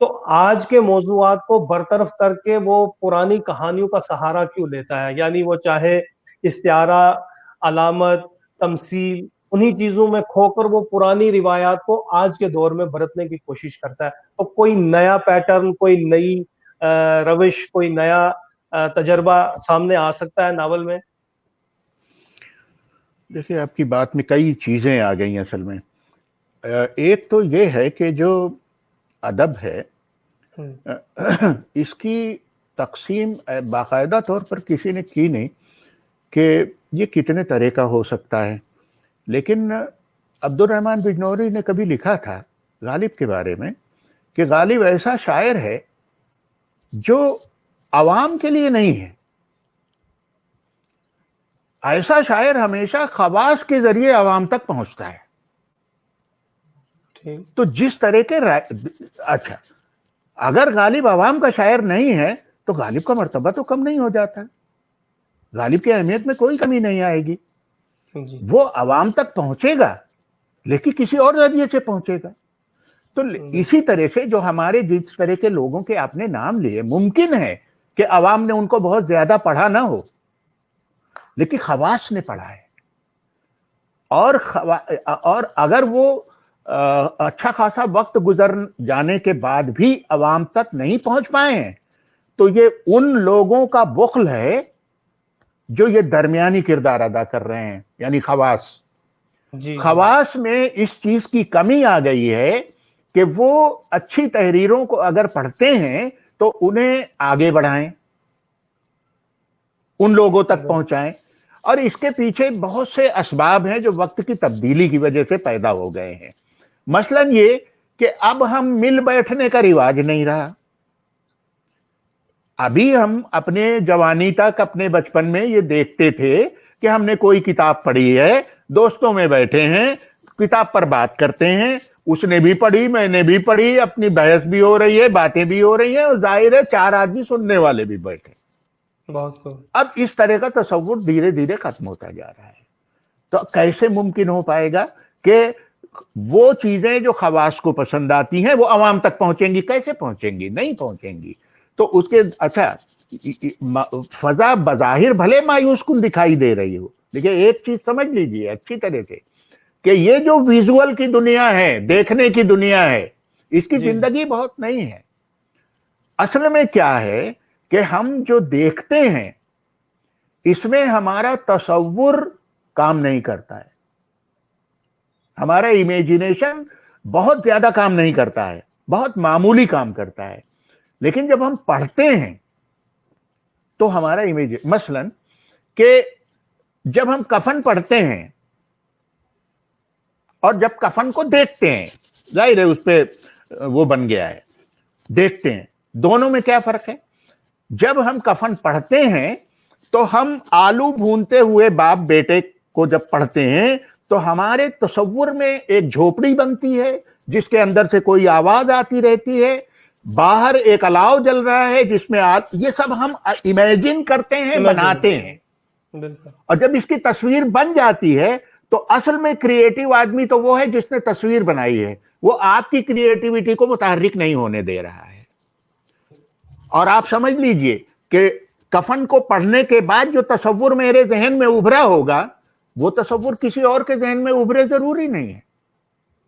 تو آج کے موضوعات کو برطرف کر کے وہ پرانی کہانیوں کا سہارا کیوں لیتا ہے؟ یعنی وہ چاہے استعارہ، علامت، تمثیل، انہی چیزوں میں کھو کر وہ پرانی روایات کو آج کے دور میں برتنے کی کوشش کرتا ہے۔ تو کوئی نیا پیٹرن، کوئی نئی روش، کوئی نیا تجربہ سامنے آ سکتا ہے ناول میں؟ دیکھیے، آپ کی بات میں کئی چیزیں آ گئی ہیں اصل میں۔ ایک تو یہ ہے کہ جو ادب ہے اس کی تقسیم باقاعدہ طور پر کسی نے کی نہیں کہ یہ کتنے طرح کا ہو سکتا ہے، لیکن عبد الرحمن بجنوری نے کبھی لکھا تھا غالب کے بارے میں کہ غالب ایسا شاعر ہے جو عوام کے لیے نہیں ہے، ایسا شاعر ہمیشہ خواص کے ذریعے عوام تک پہنچتا ہے۔ تو جس طرح کے اچھا، اگر غالب عوام کا شاعر نہیں ہے تو غالب کا مرتبہ تو کم نہیں ہو جاتا، غالب کی اہمیت میں کوئی کمی نہیں آئے گی، وہ عوام تک پہنچے گا لیکن کسی اور ذریعے سے پہنچے گا۔ تو اسی طرح سے جو ہمارے جس طرح کے لوگوں کے آپ نے نام لیے، ممکن ہے کہ عوام نے ان کو بہت زیادہ پڑھا نہ ہو لیکن خواص نے پڑھا ہے، اور اگر وہ اچھا خاصا وقت گزر جانے کے بعد بھی عوام تک نہیں پہنچ پائے ہیں تو یہ ان لوگوں کا بخل ہے جو یہ درمیانی کردار ادا کر رہے ہیں، یعنی خواص۔ خواص میں اس چیز کی کمی آ گئی ہے کہ وہ اچھی تحریروں کو اگر پڑھتے ہیں تو انہیں آگے بڑھائیں، ان لوگوں تک پہنچائیں، اور اس کے پیچھے بہت سے اسباب ہیں جو وقت کی تبدیلی کی وجہ سے پیدا ہو گئے ہیں۔ مثلا یہ کہ اب ہم مل بیٹھنے کا رواج نہیں رہا۔ ابھی ہم اپنے جوانی تک، اپنے بچپن میں یہ دیکھتے تھے کہ ہم نے کوئی کتاب پڑھی ہے، دوستوں میں بیٹھے ہیں، کتاب پر بات کرتے ہیں، اس نے بھی پڑھی، میں نے بھی پڑھی، اپنی بحث بھی ہو رہی ہے، باتیں بھی ہو رہی ہیں، اور ظاہر ہے 4 آدمی سننے والے بھی بیٹھے۔ اب اس طرح کا تصور دھیرے دھیرے ختم ہوتا جا رہا ہے۔ تو کیسے ممکن ہو پائے گا کہ وہ چیزیں جو خواص کو پسند آتی ہیں وہ عوام تک پہنچیں گی؟ کیسے پہنچیں گی؟ نہیں پہنچیں گی۔ تو اس کے اچھا فضا بظاہر بھلے مایوس کن دکھائی دے رہی ہو، دیکھیں ایک چیز سمجھ لیجئے اچھی طرح سے کہ یہ جو ویژول کی دنیا ہے، دیکھنے کی دنیا ہے، اس کی زندگی بہت نہیں ہے۔ اصل میں کیا ہے کہ ہم جو دیکھتے ہیں اس میں ہمارا تصور کام نہیں کرتا ہے، ہمارا امیجنیشن بہت زیادہ کام نہیں کرتا ہے، بہت معمولی کام کرتا ہے۔ لیکن جب ہم پڑھتے ہیں تو ہمارا مثلا کہ جب ہم کفن پڑھتے ہیں اور جب کفن کو دیکھتے ہیں، ظاہر ہے اس پہ وہ بن گیا ہے، دیکھتے ہیں، دونوں میں کیا فرق ہے؟ جب ہم کفن پڑھتے ہیں تو ہم آلو بھونتے ہوئے باپ بیٹے کو جب پڑھتے ہیں تو ہمارے تصور میں ایک جھوپڑی بنتی ہے جس کے اندر سے کوئی آواز آتی رہتی ہے، باہر ایک الاؤ جل رہا ہے جس میں یہ سب ہم امیجن کرتے ہیں، بناتے ہیں، اور جب اس کی تصویر بن جاتی ہے تو اصل میں کریٹیو آدمی تو وہ ہے جس نے تصویر بنائی ہے، وہ آپ کی کریٹیوٹی کو متحرک نہیں ہونے دے رہا ہے۔ اور آپ سمجھ لیجئے کہ کفن کو پڑھنے کے بعد جو تصور میرے ذہن میں ابھرا ہوگا وہ تصور کسی اور کے ذہن میں ابھرے ضروری نہیں ہے۔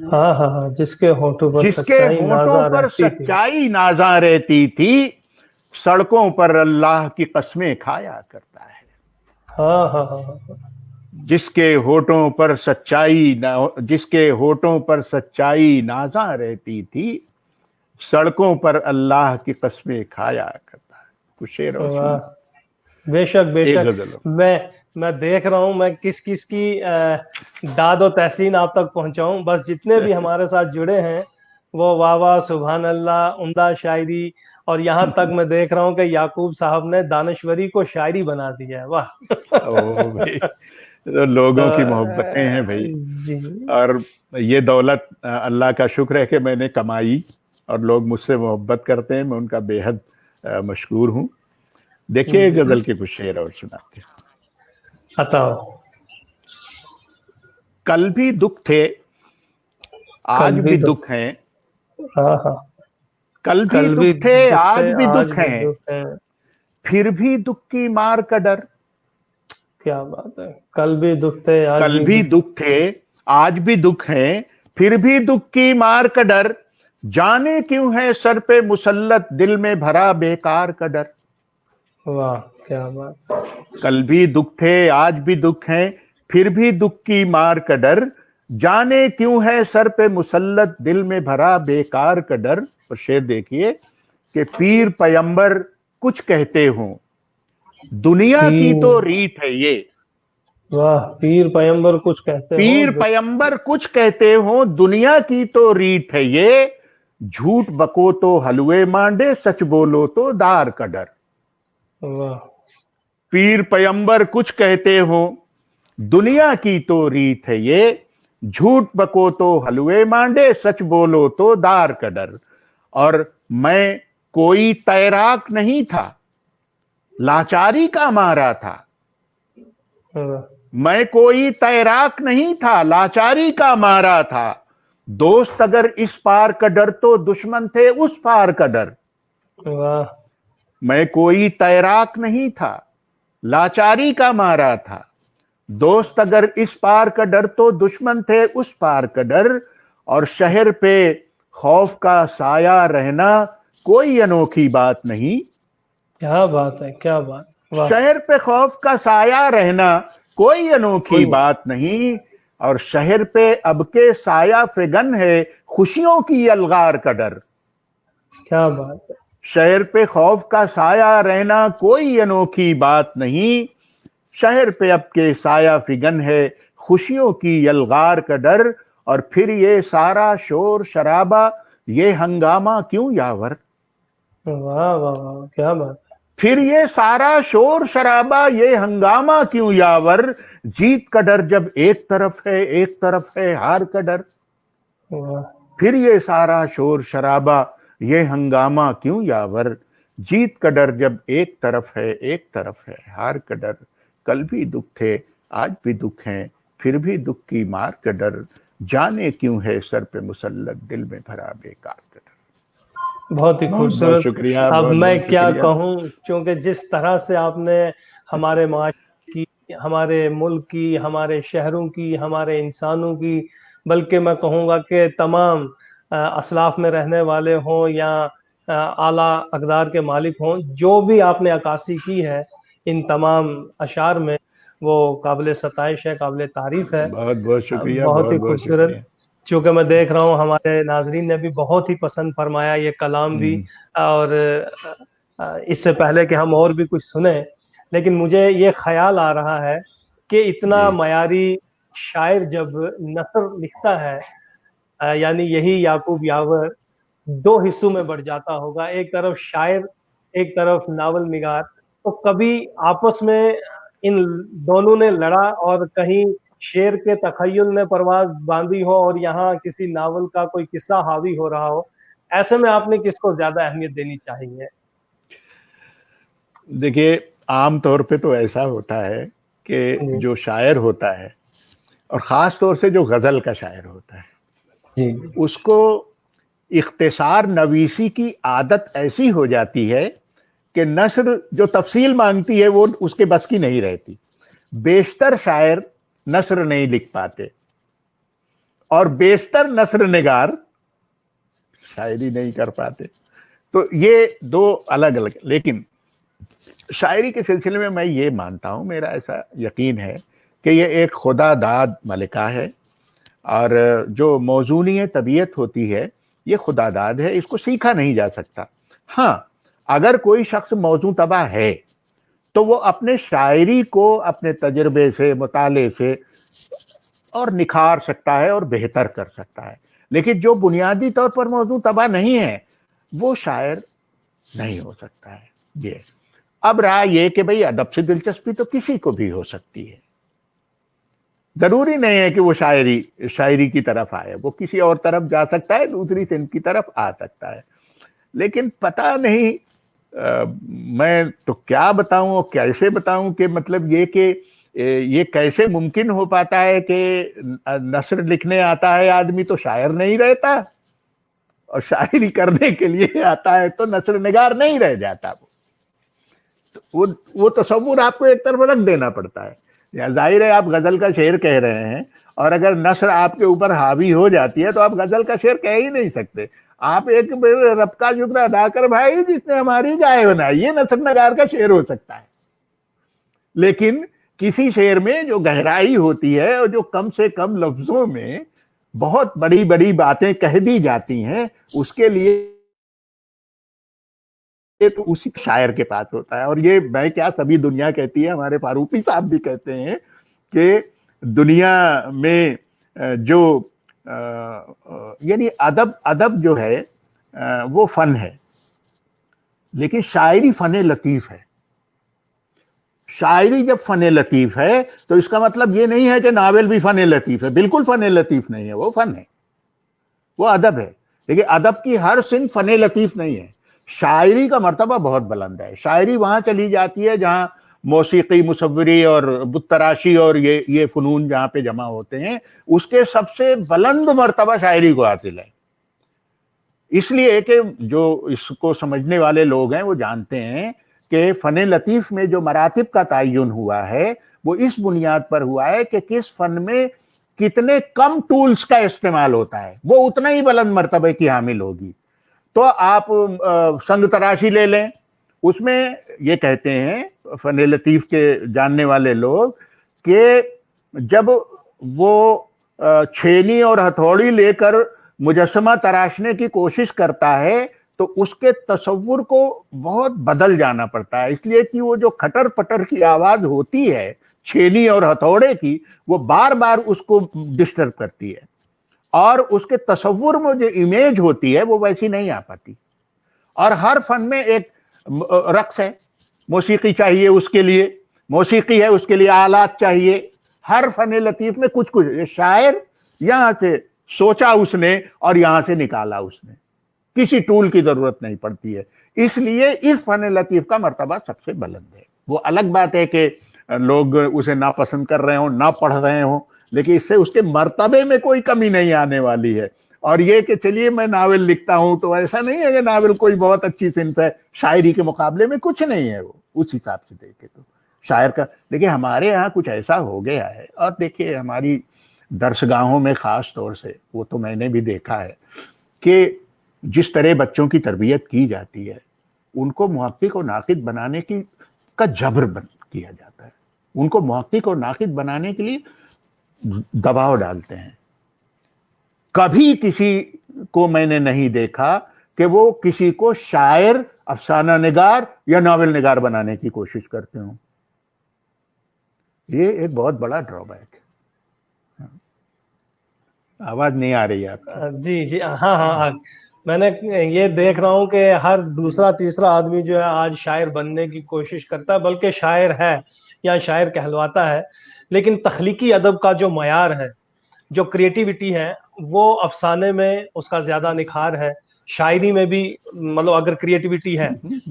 ہاں ہاں ہاں، جس کے ہونٹوں پر جس کے سچائی ہونٹوں نازا پر رہتی تھی. سچائی نازاں رہتی تھی، سڑکوں پر اللہ کی قسمیں کھایا کرتا ہے. ہاں ہاں ہاں ہاں. جس کے ہونٹوں پر سچائی نازاں رہتی تھی، سڑکوں پر اللہ کی قسمیں کھایا کرتا ہے. کچھ شعر اور واہ، سنا. بے شک بے ایک شک. غزل. میں دیکھ رہا ہوں میں کس کس کی داد و تحسین آپ تک پہنچاؤں. بس جتنے بھی ہمارے ساتھ جڑے ہیں وہ واہ واہ سبحان اللہ، عمدہ شاعری. اور یہاں تک میں دیکھ رہا ہوں کہ یعقوب صاحب نے دانشوری کو شاعری بنا دیا ہے. واہ. او بھائی، تو لوگوں کی محبتیں ہیں بھائی. جی. اور یہ دولت اللہ کا شکر ہے کہ میں نے کمائی، اور لوگ مجھ سے محبت کرتے ہیں. میں ان کا بے حد مشکور ہوں. دیکھیے ایک غزل کے کچھ شعر اور سناتے ہیں. عطا. کل بھی دکھ تھے، آج کل بھی بھی دکھ. دکھ ہیں. ہاں ہاں. کل بھی کل بھی دکھ تھے، دکھ آج ہے بھی آج دکھ بھی ہیں. دکھ ہے. پھر بھی دکھ کی مار کا ڈر. کیا بات ہے. کل بھی دکھ تھے آج کل بھی بھی دکھ. دکھ تھے، آج بھی دکھ ہیں. پھر بھی دکھ کی مار کا ڈر. جانے کیوں ہے سر پہ مسلط، دل میں بھرا بیکار کا ڈر. واہ کیا بات. کل بھی دکھ تھے، آج بھی دکھ ہیں. پھر بھی دکھ کی مار کا ڈر. جانے کیوں ہے سر پہ مسلط، دل میں بھرا بیکار کا ڈر. اور شعر دیکھیے کہ پیر پیمبر کچھ کہتے ہوں، دنیا کی پیر. تو ریت ہے یہ. واہ، پیر پیمبر کچھ کہتے ہوں. پیر پیمبر کچھ کہتے ہوں، دنیا کی تو ریت ہے یہ. جھوٹ بکو تو حلوے مانڈے، سچ بولو تو دار کا ڈر. واہ. پیر پیمبر کچھ کہتے ہوں، دنیا کی تو ریت ہے یہ. جھوٹ بکو تو حلوے مانڈے، سچ بولو تو دار کا ڈر. اور میں کوئی تیراک نہیں تھا، لاچاری کا مارا تھا. واہ. میں کوئی تیراک نہیں تھا، لاچاری کا مارا تھا. دوست اگر اس پار کا ڈر تو دشمن تھے اس پار کا ڈر. واہ. میں کوئی تیراک نہیں تھا، لاچاری کا مارا تھا. دوست اگر اس پار کا ڈر تو دشمن تھے اس پار کا ڈر. اور شہر پہ خوف کا سایہ رہنا کوئی انوکھی بات نہیں. کیا بات ہے کیا بات. واہ. شہر پہ خوف کا سایہ رہنا کوئی انوکھی کوئی. بات نہیں. اور شہر پہ اب کے سایہ فگن ہے، خوشیوں کی الغار کا ڈر. کیا بات ہے. شہر پہ خوف کا سایہ رہنا کوئی انوکھی بات نہیں. شہر پہ اب کے سایہ فگن ہے، خوشیوں کی یلغار کا ڈر. اور پھر یہ سارا شور شرابہ، یہ ہنگامہ کیوں یاور. واہ واہ واہ کیا بات ہے. پھر یہ سارا شور شرابہ، یہ ہنگامہ کیوں یاور. جیت کا ڈر جب ایک طرف ہے، ایک طرف ہے ہار کا ڈر. واہ. پھر یہ سارا شور شرابہ، یہ ہنگامہ کیوں یاور. جیت کا ڈر جب ایک طرف ہے، ایک طرف ہے ہار کا ڈر. کل بھی دکھ تھے، آج بھی دکھ ہیں. پھر بھی دکھ کی مار کا ڈر. جانے کیوں ہے سر پہ مسلط، دل میں بھرا بیکار کا ڈر. بہت ہی بہت بہت خوبصورت. شکریہ، اب بہت میں بہت کیا شکریہ. کہوں، چونکہ جس طرح سے آپ نے ہمارے معاشرے کی، ہمارے ملک کی، ہمارے شہروں کی، ہمارے انسانوں کی، بلکہ میں کہوں گا کہ تمام اسلاف میں رہنے والے ہوں یا اعلیٰ اقدار کے مالک ہوں، جو بھی آپ نے عکاسی کی ہے ان تمام اشعار میں، وہ قابل ستائش ہے، قابل تعریف ہے. بہت بہت شکریہ، بہت بہت ہی بہت خوبصورت. شکریہ. چونکہ میں دیکھ رہا ہوں ہمارے ناظرین نے بھی بہت ہی پسند فرمایا یہ کلام بھی. اور اس سے پہلے کہ ہم اور بھی کچھ سنیں، لیکن مجھے یہ خیال آ رہا ہے کہ اتنا جی معیاری شاعر جب نثر لکھتا ہے، یعنی یہی یعقوب یاور دو حصوں میں بڑھ جاتا ہوگا، ایک طرف شاعر، ایک طرف ناول نگار. تو کبھی آپس میں ان دونوں نے لڑا اور کہیں شعر کے تخیل نے پرواز باندھی ہو اور یہاں کسی ناول کا کوئی قصہ حاوی ہو رہا ہو، ایسے میں آپ نے کس کو زیادہ اہمیت دینی چاہیے؟ دیکھیے، عام طور پہ تو ایسا ہوتا ہے کہ جی جو شاعر ہوتا ہے، اور خاص طور سے جو غزل کا شاعر ہوتا ہے، جی اس کو اختصار نویسی کی عادت ایسی ہو جاتی ہے کہ نثر جو تفصیل مانگتی ہے وہ اس کے بس کی نہیں رہتی. بیشتر شاعر نثر نہیں لکھ پاتے، اور بیشتر نثر نگار شاعری نہیں کر پاتے. تو یہ دو الگ الگ. لیکن شاعری کے سلسلے میں یہ مانتا ہوں, میرا ایسا یقین ہے کہ یہ ایک خدا داد ملکہ ہے, اور جو موزونی طبیعت ہوتی ہے یہ خدا داد ہے, اس کو سیکھا نہیں جا سکتا. ہاں, اگر کوئی شخص موزوں طبع ہے تو وہ اپنے شاعری کو اپنے تجربے سے, مطالعے سے اور نکھار سکتا ہے اور بہتر کر سکتا ہے. لیکن جو بنیادی طور پر موزوں طبع نہیں ہے وہ شاعر نہیں ہو سکتا ہے. یہ اب رہا یہ کہ بھئی ادب سے دلچسپی تو کسی کو بھی ہو سکتی ہے, ضروری نہیں ہے کہ وہ شاعری کی طرف آئے, وہ کسی اور طرف جا سکتا ہے, دوسری صنف کی طرف آ سکتا ہے. لیکن پتہ نہیں میں تو کیا بتاؤں اور کیسے بتاؤں کہ مطلب یہ کہ یہ کیسے ممکن ہو پاتا ہے کہ نثر لکھنے آتا ہے آدمی تو شاعر نہیں رہتا, اور شاعری کرنے کے لیے آتا ہے تو نثر نگار نہیں رہ جاتا. وہ تصور آپ کو ایک طرف رکھ دینا پڑتا ہے. ظاہر ہے آپ غزل کا شعر کہہ رہے ہیں, اور اگر نثر آپ کے اوپر حاوی ہو جاتی ہے تو آپ غزل کا شعر کہہ ہی نہیں سکتے. آپ ایک رب کا شکر ادا کر بھائی جس نے ہماری گائے بنائی, یہ نثر نگار کا شعر ہو سکتا ہے. لیکن کسی شعر میں جو گہرائی ہوتی ہے اور جو کم سے کم لفظوں میں بہت بڑی بڑی باتیں کہہ دی جاتی ہیں, اس کے لیے تو اسی شاعر کے پاس ہوتا ہے. اور یہ میں کیا سبھی دنیا کہتی ہے, ہمارے فاروقی صاحب بھی کہتے ہیں کہ دنیا میں جو یعنی ادب جو ہے وہ فن ہے, لیکن شاعری فن لطیف ہے. شاعری جب فن لطیف ہے تو اس کا مطلب یہ نہیں ہے کہ ناول بھی فن لطیف ہے, بالکل فن لطیف نہیں ہے, وہ فن ہے, وہ ادب ہے. لیکن ادب کی ہر صنف فن لطیف نہیں ہے. شاعری کا مرتبہ بہت بلند ہے. شاعری وہاں چلی جاتی ہے جہاں موسیقی, مصوری اور بت تراشی اور یہ فنون جہاں پہ جمع ہوتے ہیں, اس کے سب سے بلند مرتبہ شاعری کو حاصل ہے. اس لیے کہ جو اس کو سمجھنے والے لوگ ہیں وہ جانتے ہیں کہ فن لطیف میں جو مراتب کا تعین ہوا ہے وہ اس بنیاد پر ہوا ہے کہ کس فن میں کتنے کم ٹولز کا استعمال ہوتا ہے, وہ اتنا ہی بلند مرتبے کی حامل ہوگی. تو آپ سنگ تراشی لے لیں, اس میں یہ کہتے ہیں فن لطیف کے جاننے والے لوگ کہ جب وہ چھینی اور ہتھوڑی لے کر مجسمہ تراشنے کی کوشش کرتا ہے تو اس کے تصور کو بہت بدل جانا پڑتا ہے, اس لیے کہ وہ جو کھٹر پٹر کی آواز ہوتی ہے چھینی اور ہتھوڑے کی, وہ بار بار اس کو ڈسٹرب کرتی ہے, اور اس کے تصور میں جو امیج ہوتی ہے وہ ویسی نہیں آ پاتی. اور ہر فن میں ایک رقص ہے, موسیقی چاہیے اس کے لیے, موسیقی ہے اس کے لیے آلات چاہیے. ہر فن لطیف میں کچھ شاعر یہاں سے سوچا اس نے اور یہاں سے نکالا اس نے, کسی ٹول کی ضرورت نہیں پڑتی ہے. اس لیے اس فن لطیف کا مرتبہ سب سے بلند ہے. وہ الگ بات ہے کہ لوگ اسے ناپسند کر رہے ہوں, نہ پڑھ رہے ہوں, لیکن اس سے اس کے مرتبے میں کوئی کمی نہیں آنے والی ہے. اور یہ کہ چلیے میں ناول لکھتا ہوں تو ایسا نہیں ہے کہ ناول کوئی بہت اچھی صنف ہے, شاعری کے مقابلے میں کچھ نہیں ہے وہ اس حساب سے دیکھے تو شاعر کا. لیکن ہمارے یہاں کچھ ایسا ہو گیا ہے, اور دیکھیے ہماری درسگاہوں میں خاص طور سے وہ تو میں نے بھی دیکھا ہے کہ جس طرح بچوں کی تربیت کی جاتی ہے, ان کو محقق اور ناقد بنانے کا جبر کیا جاتا ہے. ان کو محقق اور ناقد بنانے کے لیے دباؤ ڈالتے ہیں. کبھی کسی کو میں نے نہیں دیکھا کہ وہ کسی کو شاعر, افسانہ نگار یا ناول نگار بنانے کی کوشش کرتے ہوں. یہ ایک بہت بڑا ڈرا بیک ہے. آواز نہیں آ رہی ہے آپ کی؟ جی ہاں ہاں, میں نے یہ دیکھ رہا ہوں کہ ہر دوسرا تیسرا آدمی جو ہے آج شاعر بننے کی کوشش کرتا ہے, بلکہ شاعر ہے یا شاعر کہلواتا ہے. لیکن تخلیقی ادب کا جو معیار ہے, جو کریٹیوٹی ہے, وہ افسانے میں اس کا زیادہ نکھار ہے, شاعری میں بھی مطلب اگر کریٹیوٹی ہے,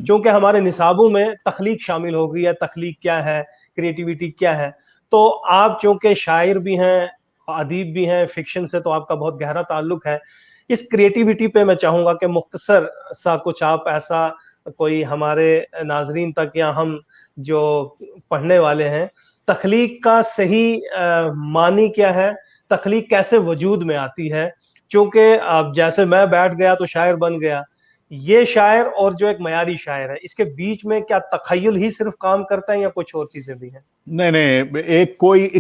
چونکہ ہمارے نصابوں میں تخلیق شامل ہو گئی ہے. تخلیق کیا ہے, کریٹیوٹی کیا ہے, تو آپ چونکہ شاعر بھی ہیں, ادیب بھی ہیں, فکشن سے تو آپ کا بہت گہرا تعلق ہے. اس کریٹیوٹی پہ میں چاہوں گا کہ مختصر سا کچھ آپ ایسا کوئی ہمارے ناظرین تک یا ہم جو پڑھنے والے ہیں, تخلیق کا صحیح معنی کیا ہے, تخلیق کیسے وجود میں آتی ہے؟ چونکہ اب جیسے میں بیٹھ گیا تو شاعر بن گیا، یہ شاعر اور جو ایک معیاری شاعر ہے، اس کے بیچ میں کیا تخیل ہی صرف کام کرتا ہے یا کچھ اور چیزیں بھی ہیں؟ نہیں،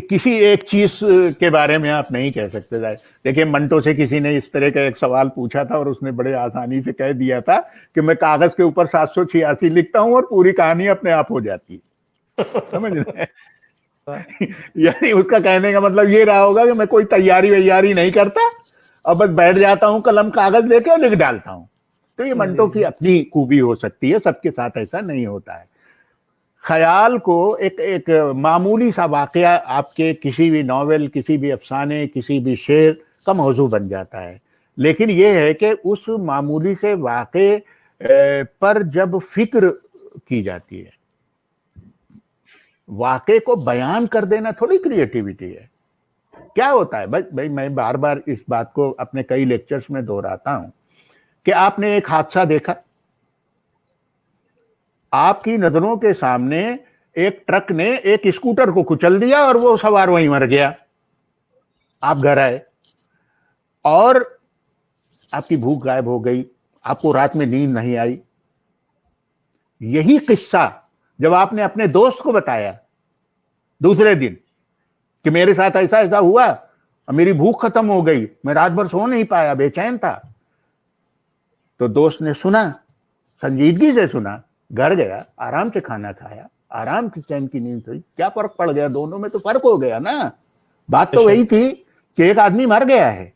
کسی ایک چیز کے بارے میں آپ نہیں کہہ سکتے. دیکھیں، منٹو سے کسی نے اس طرح کا ایک سوال پوچھا تھا اور اس نے بڑے آسانی سے کہہ دیا تھا کہ میں کاغذ کے اوپر 786 لکھتا ہوں اور پوری کہانی اپنے آپ ہو جاتی ہے. سمجھ رہے ہیں؟ یعنی اس کا کہنے کا مطلب یہ رہا ہوگا کہ میں کوئی تیاری ویاری نہیں کرتا اور بس بیٹھ جاتا ہوں قلم کاغذ لے کے اور لکھ ڈالتا ہوں. تو یہ منٹو کی اپنی خوبی ہو سکتی ہے، سب کے ساتھ ایسا نہیں ہوتا ہے. خیال کو ایک معمولی سا واقعہ آپ کے کسی بھی ناول، کسی بھی افسانے، کسی بھی شعر کا موضوع بن جاتا ہے. لیکن یہ ہے کہ اس معمولی سے واقعے پر جب فکر کی جاتی ہے، واقعے کو بیان کر دینا تھوڑی کریٹیوٹی ہے. کیا ہوتا ہے بھائی، میں بار بار اس بات کو اپنے کئی لیکچرز میں دہراتا ہوں کہ آپ نے ایک حادثہ دیکھا، آپ کی نظروں کے سامنے ایک ٹرک نے ایک اسکوٹر کو کچل دیا اور وہ سوار وہیں مر گیا. آپ گھر آئے اور آپ کی بھوک غائب ہو گئی، آپ کو رات میں نیند نہیں آئی. یہی قصہ جب آپ نے اپنے دوست کو بتایا دوسرے دن کہ میرے ساتھ ایسا ایسا ہوا، میری بھوک ختم ہو گئی، میں رات بھر سو نہیں پایا، بے چین تھا، تو دوست نے سنا، سنجیدگی سے سنا، گھر گیا، آرام سے کھانا کھایا، آرام کی چین کی نیند ہوئی. کیا فرق پڑ گیا؟ دونوں میں تو فرق ہو گیا نا. بات تو وہی تھی کہ ایک آدمی مر گیا ہے،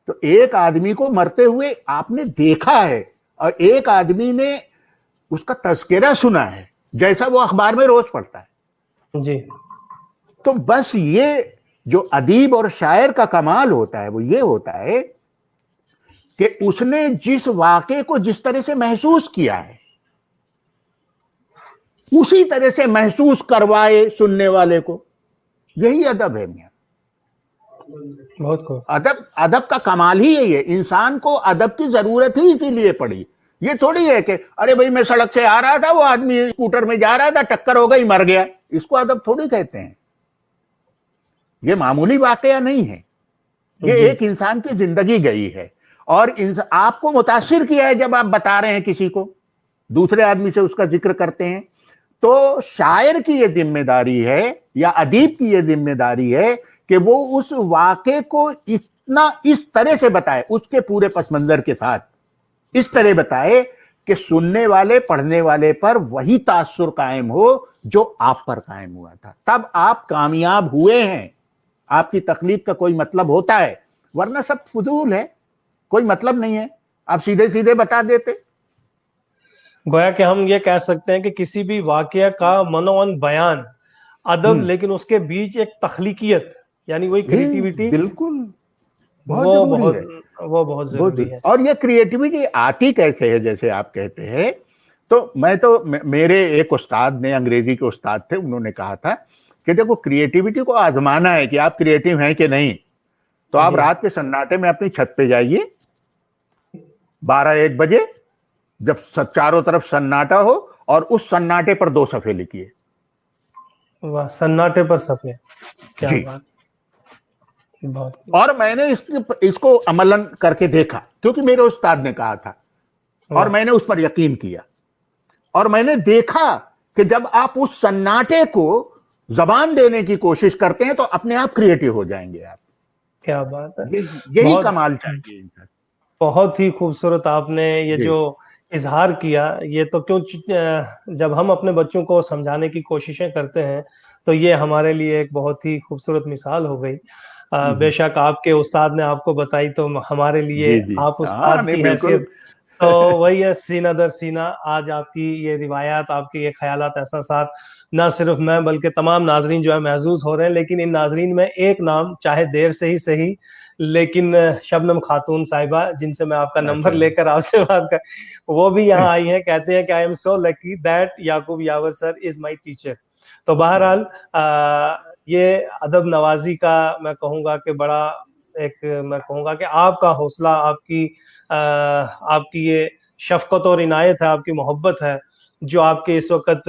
تو ایک آدمی کو مرتے ہوئے آپ نے دیکھا ہے اور ایک آدمی نے اس کا تذکرہ سنا ہے جیسا وہ اخبار میں روز پڑھتا ہے. جی. تو بس یہ جو ادیب اور شاعر کا کمال ہوتا ہے وہ یہ ہوتا ہے کہ اس نے جس واقعے کو جس طرح سے محسوس کیا ہے اسی طرح سے محسوس کروائے سننے والے کو. یہی ادب ہے میاں. بہت کو ادب کا کمال ہی یہی ہے. انسان کو ادب کی ضرورت ہی اسی لیے پڑی. یہ تھوڑی ہے کہ ارے بھائی میں سڑک سے آ رہا تھا، وہ آدمی اسکوٹر میں جا رہا تھا، ٹکر ہو گئی، مر گیا. اس کو ادب تھوڑی کہتے ہیں. یہ معمولی واقعہ نہیں ہے، یہ ایک انسان کی زندگی گئی ہے اور آپ کو متاثر کیا ہے. جب آپ بتا رہے ہیں کسی کو، دوسرے آدمی سے اس کا ذکر کرتے ہیں، تو شاعر کی یہ ذمہ داری ہے یا ادیب کی یہ ذمہ داری ہے کہ وہ اس واقعے کو اس طرح سے بتائے، اس کے پورے پس منظر کے ساتھ اس طرح بتائے کہ سننے والے، پڑھنے والے پر وہی تاثر قائم ہو جو آپ پر قائم ہوا تھا. تب آپ کامیاب ہوئے ہیں. آپ کی تخلیق کا کوئی مطلب ہوتا ہے، ورنہ سب فضول ہے، کوئی مطلب نہیں ہے. آپ سیدھے سیدھے بتا دیتے. گویا کہ ہم یہ کہہ سکتے ہیں کہ کسی بھی واقعہ کا منون بیان ادب، لیکن اس کے بیچ ایک تخلیقیت یعنی وہی کریٹیوٹی، بالکل بہت وہ ضروری ہے. بہت ضروری ہے. اور یہ کریٹیوٹی آتی کیسے ہے؟ جیسے آپ کہتے ہیں، تو میرے ایک استاد نے، انگریزی کے استاد تھے، انہوں نے کہا تھا کہ دیکھو کریٹیوٹی کو آزمانا ہے کہ آپ کریٹیو ہیں کہ نہیں. تو آپ رات کے سناٹے میں اپنی چھت پہ جائیے 12-1 بجے، جب چاروں طرف سناٹا ہو، اور اس سناٹے پر 2 صفحے لکھیے. واہ، سناٹے پر صفحے، کیا بات. بہت. اور میں نے اس کو عملاً کر کے دیکھا کیونکہ میرے استاد نے کہا تھا، اور میں نے اس پر یقین کیا، اور میں نے دیکھا کہ جب آپ اس سناٹے کو زبان دینے کی کوشش کرتے ہیں تو اپنے آپ کریٹو ہو جائیں گے آپ. کیا بات ہے. یہی کمال چاہیے. بہت ہی خوبصورت آپ نے یہ جو اظہار کیا. یہ تو کیوں جب ہم اپنے بچوں کو سمجھانے کی کوششیں کرتے ہیں تو یہ ہمارے لیے ایک بہت ہی خوبصورت مثال ہو گئی. بے شک آپ کے استاد نے آپ کو بتائی تو ہمارے لیے آپ استاد کی حیثیت تو وہی ہے سینہ در سینہ. آج آپ کی یہ روایات، آپ کے یہ خیالات، احساسات نہ صرف میں بلکہ تمام ناظرین جو ہے محظوظ ہو رہے ہیں. لیکن ان ناظرین میں ایک نام، چاہے دیر سے ہی صحیح، لیکن شبنم خاتون صاحبہ، جن سے میں آپ کا نمبر لے کر آپ سے بات کر، وہ بھی یہاں آئی ہیں. کہتے ہیں کہ I am so lucky that Yaqoob Yawar sir is my teacher. تو بہرحال یہ ادب نوازی کا میں کہوں گا کہ بڑا میں کہوں گا کہ آپ کا حوصلہ، آپ کی یہ شفقت اور عنایت ہے، آپ کی محبت ہے جو آپ کے اس وقت